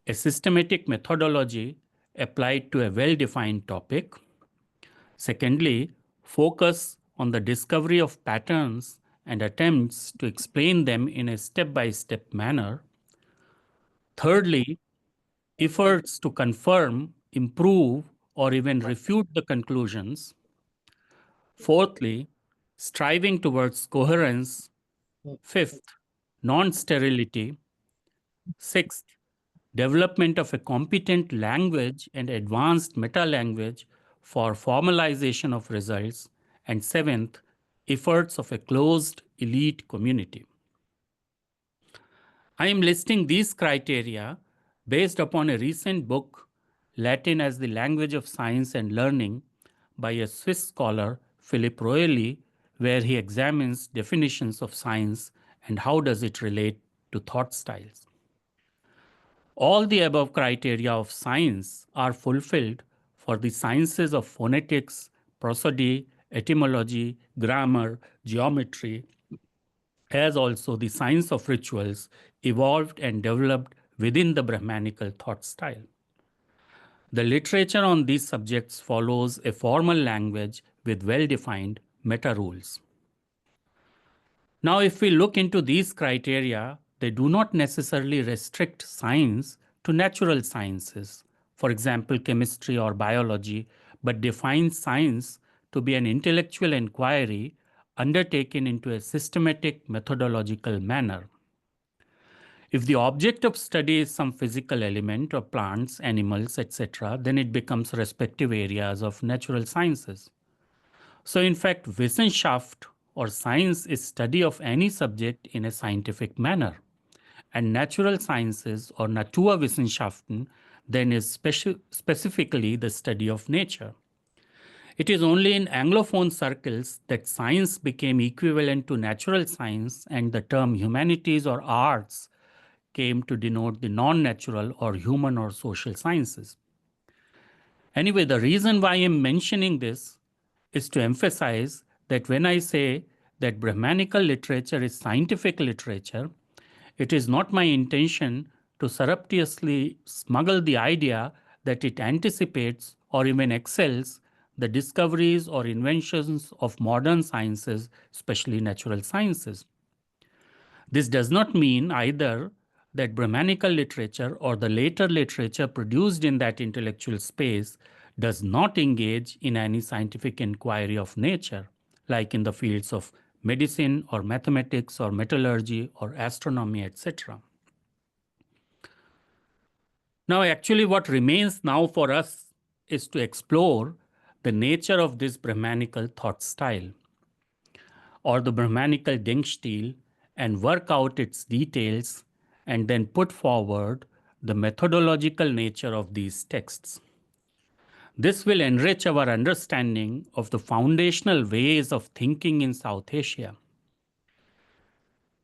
a systematic methodology applied to a well-defined topic. Secondly, focus on the discovery of patterns and attempts to explain them in a step-by-step manner. Thirdly, efforts to confirm, improve, or even refute the conclusions. Fourthly, striving towards coherence. Fifth, non-sterility. Sixth, development of a competent language and advanced meta-language for formalization of results. And seventh, efforts of a closed elite community. I am listing these criteria based upon a recent book, Latin as the Language of Science and Learning, by a Swiss scholar, Philippe Roelli, where he examines definitions of science and how does it relate to thought styles. All the above criteria of science are fulfilled for the sciences of phonetics, prosody, etymology, grammar, geometry, as also the science of rituals evolved and developed within the Brahmanical thought style. The literature on these subjects follows a formal language with well-defined meta-rules. Now, if we look into these criteria, they do not necessarily restrict science to natural sciences. For for example, chemistry or biology, but defines science to be an intellectual inquiry undertaken into a systematic methodological manner. If the object of study is some physical element of plants, animals, etc., then it becomes respective areas of natural sciences. So in fact, Wissenschaft or science is study of any subject in a scientific manner. And natural sciences or Naturwissenschaften then is specifically the study of nature. It is only in Anglophone circles that science became equivalent to natural science and the term humanities or arts came to denote the non-natural or human or social sciences. Anyway, the reason why I'm mentioning this is to emphasize that when I say that Brahmanical literature is scientific literature, it is not my intention to surreptitiously smuggle the idea that it anticipates or even excels the discoveries or inventions of modern sciences, especially natural sciences. This does not mean either that Brahmanical literature or the later literature produced in that intellectual space does not engage in any scientific inquiry of nature, like in the fields of medicine or mathematics or metallurgy or astronomy, etc. Now, actually, what remains now for us is to explore the nature of this Brahmanical thought style or the Brahmanical Denkstil and work out its details and then put forward the methodological nature of these texts. This will enrich our understanding of the foundational ways of thinking in South Asia.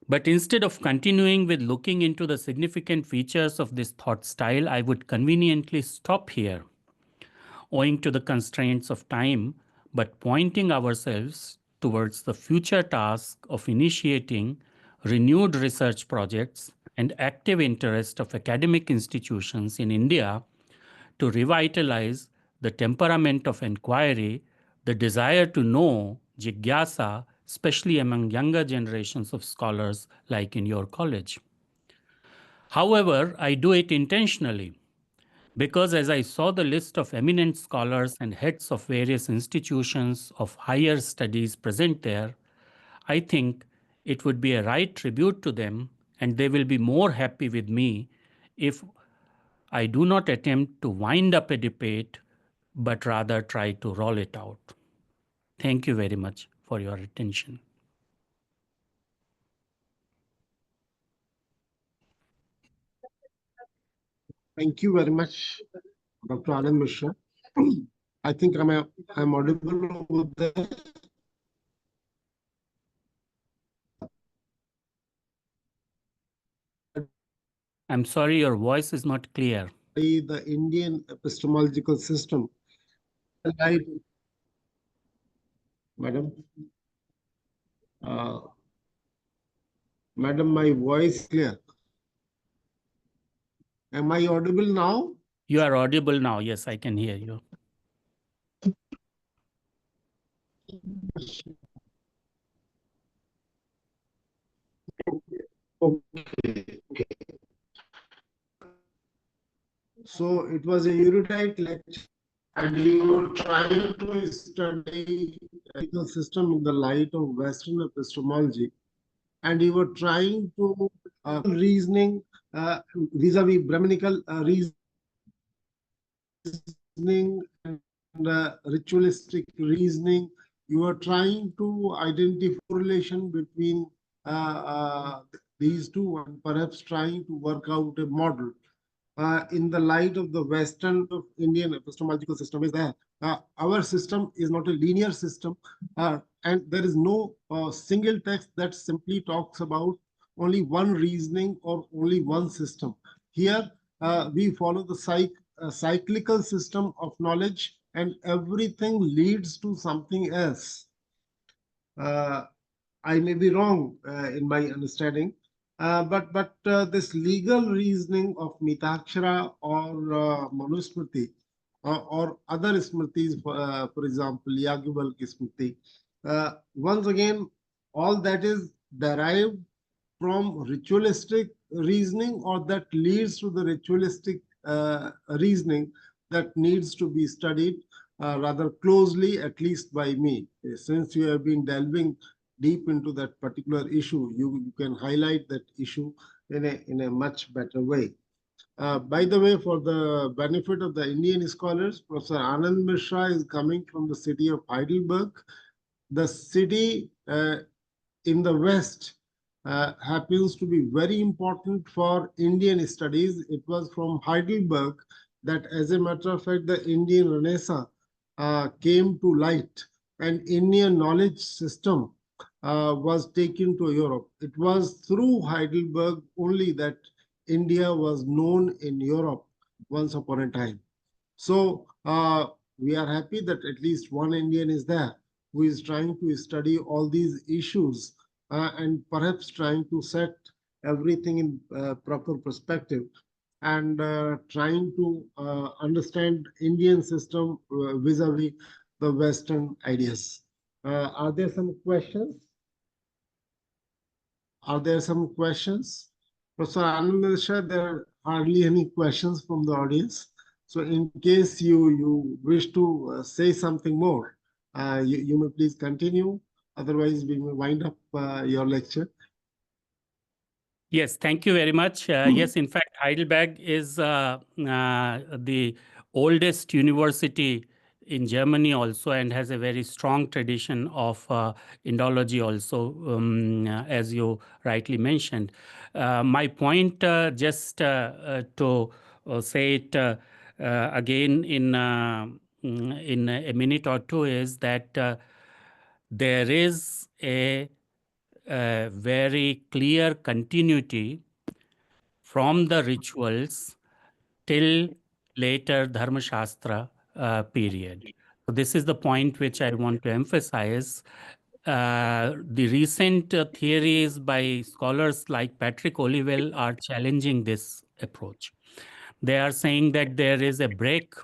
But instead of continuing with looking into the significant features of this thought style, I would conveniently stop here, owing to the constraints of time, but pointing ourselves towards the future task of initiating renewed research projects and active interest of academic institutions in India to revitalize the temperament of inquiry, the desire to know, jigyasa, especially among younger generations of scholars like in your college. However, I do it intentionally because as I saw the list of eminent scholars and heads of various institutions of higher studies present there, I think it would be a right tribute to them and they will be more happy with me if I do not attempt to wind up a debate, but rather try to roll it out. Thank you very much for your attention. Thank you very much, Dr. Anand Mishra. I think I'm audible over there. I'm sorry, your voice is not clear. The Indian epistemological system. Madam, Madam, my voice clear. Am I audible now? You are audible now. Yes, I can hear you. Okay. So it was a erudite lecture, and we were trying to study the system in the light of Western epistemology, and we were trying to reasoning vis-a-vis Brahmanical reasoning and ritualistic reasoning. You are trying to identify correlation between these two and perhaps trying to work out a model. In the light of the Western of Indian epistemological system is that our system is not a linear system, and there is no single text that simply talks about only one reasoning or only one system. Here, we follow the cyclical system of knowledge, and everything leads to something else. I may be wrong in my understanding, but this legal reasoning of Mitakshara or Manusmriti or other Smritis, for example, Yagyavalkya Smriti, once again, all that is derived from ritualistic reasoning or that leads to the ritualistic reasoning, that needs to be studied rather closely, at least by me. Since you have been delving deep into that particular issue, you can highlight that issue in a much better way. By the way, for the benefit of the Indian scholars, Professor Anand Mishra is coming from the city of Heidelberg. The city in the West happens to be very important for Indian studies. It was from Heidelberg that, as a matter of fact, the Indian Renaissance came to light, and Indian knowledge system was taken to Europe. It was through Heidelberg only that India was known in Europe once upon a time. So we are happy that at least one Indian is there who is trying to study all these issues and perhaps trying to set everything in proper perspective and trying to understand Indian system vis-a-vis the Western ideas. Are there some questions? Are there some questions? Professor Anand Mishra, there are hardly any questions from the audience. So in case you wish to say something more, you may please continue. Otherwise, we may wind up your lecture. Yes, thank you very much. Yes, in fact, Heidelberg is the oldest university in Germany also, and has a very strong tradition of Indology also, as you rightly mentioned. My point, just to say it again in a minute or two, is that there is a very clear continuity from the rituals till later Dharma Shastra period. So this is the point which I want to emphasize. The recent theories by scholars like Patrick Olivelle are challenging this approach. They are saying that there is a break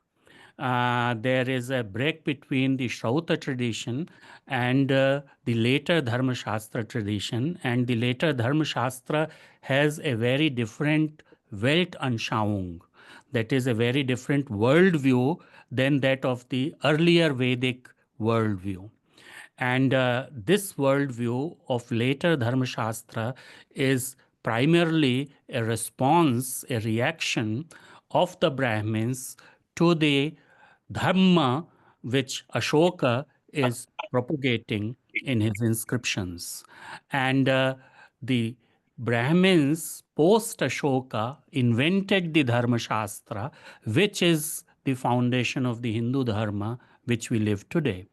between the Shrauta tradition and the later Dharma Shastra tradition, and the later Dharma Shastra has a very different Weltanschauung, that is a very different worldview than that of the earlier Vedic worldview. And this worldview of later Dharma Shastra is primarily a response, a reaction of the Brahmins to the Dharma which Ashoka is propagating in his inscriptions. And the Brahmins post Ashoka invented the Dharma Shastra, which is the foundation of the Hindu Dharma which we live today.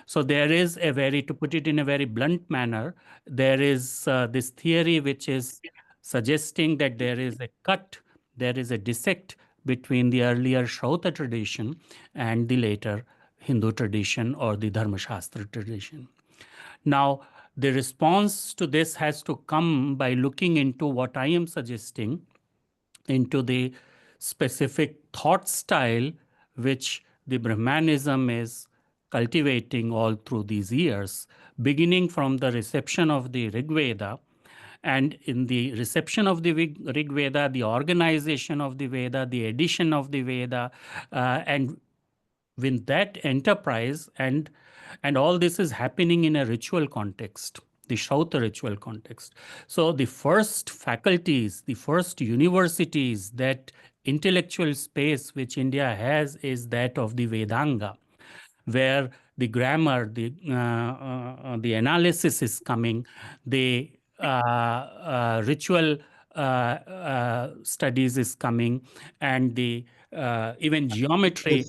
So there is a very, to put it in a very blunt manner, there is this theory which is suggesting that there is a cut, there is a dissect between the earlier Shrauta tradition and the later Hindu tradition or the Dharma Shastra tradition. Now, the response to this has to come by looking into what I am suggesting, into the specific thought style which the Brahmanism is cultivating all through these years, beginning from the reception of the Rig Veda. And in the reception of the Rig Veda, the organization of the Veda, the edition of the Veda, and with that enterprise, and all this is happening in a ritual context, the Shrauta ritual context. So the first faculties, the first universities, that intellectual space which India has is that of the Vedanga, where the grammar, the analysis is coming, the ritual studies is coming, and the even geometry,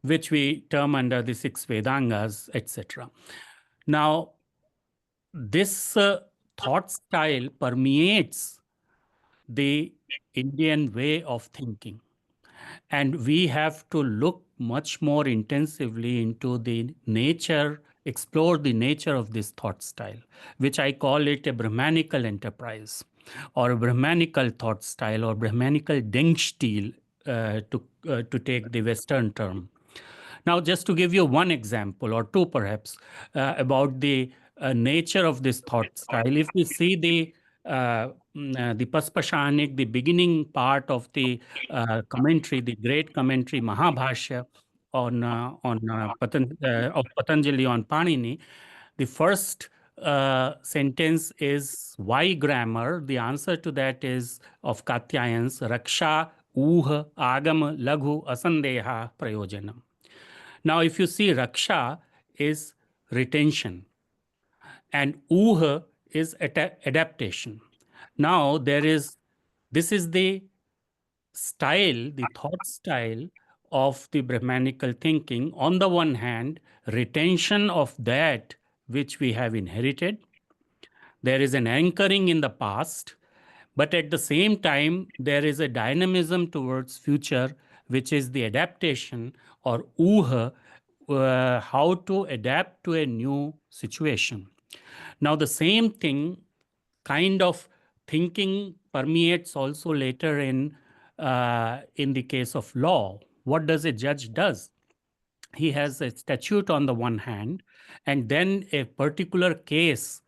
which we term under the 6 Vedangas, etc. Now, this thought style permeates the Indian way of thinking. And we have to look much more intensively into the nature, explore the nature of this thought style, which I call it a Brahmanical enterprise, or a Brahmanical thought style, or Brahmanical Denkstil, to take the Western term. Now, just to give you one example, or two perhaps, about the nature of this thought style, if we see the the Paspashanik, the beginning part of the commentary, the great commentary Mahabhashya of Patanjali on Panini, the first sentence is why grammar? The answer to that is of Katyayan's Raksha, Uha, Agam, Laghu, Asandeha, Prayojanam. Now, if you see Raksha is retention and Uha is adaptation. Now, this is the style, the thought style of the Brahmanical thinking. On the one hand, retention of that which we have inherited. There is an anchoring in the past, but at the same time, there is a dynamism towards future, which is the adaptation or uha, how to adapt to a new situation. Now, the same thing kind of thinking permeates also later in the case of law. What does a judge does? He has a statute on the one hand, and then a particular case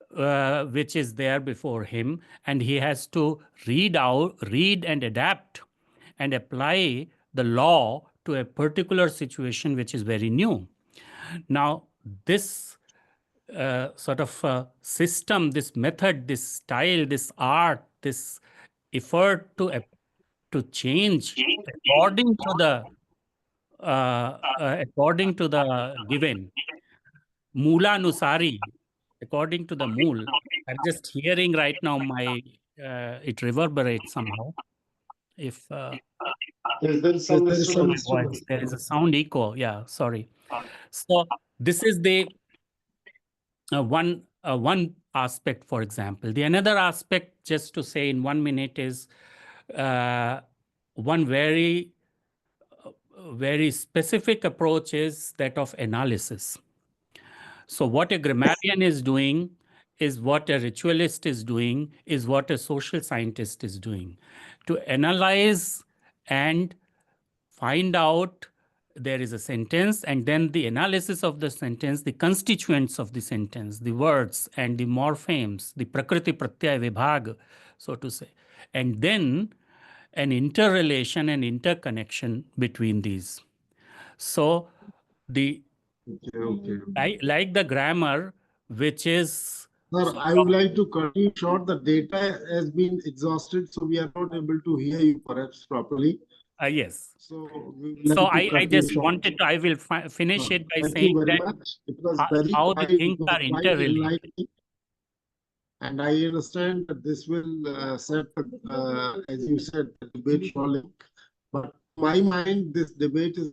which is there before him, and he has to read and adapt and apply the law to a particular situation which is very new. Now, this sort of system, this method, this style, this art, this effort to change according to the given Mula Nusari, according to the Mool. I'm just hearing right now my it reverberates somehow. If There is some my disturbance. voice, there is a sound echo. Yeah, sorry. So this is the one aspect, for example. The another aspect, just to say in 1 minute, is one very specific approach is that of analysis. So what a grammarian is doing is what a ritualist is doing, is what a social scientist is doing. To analyze and find out there is a sentence, and then the analysis of the sentence, the constituents of the sentence, the words and the morphemes, the prakriti pratyaya vibhag, so to say. And then an interrelation and interconnection between these. So the like the grammar, which is Sir, I would like to cut you short. The data has been exhausted, so we are not able to hear you perhaps properly. yes. So I just wanted to, I will finish it by Thank saying you very that much. It was very how the quite, things are quite interrelated. enlightening. And I understand that this will set, as you said, the debate rolling. But in my mind, this debate is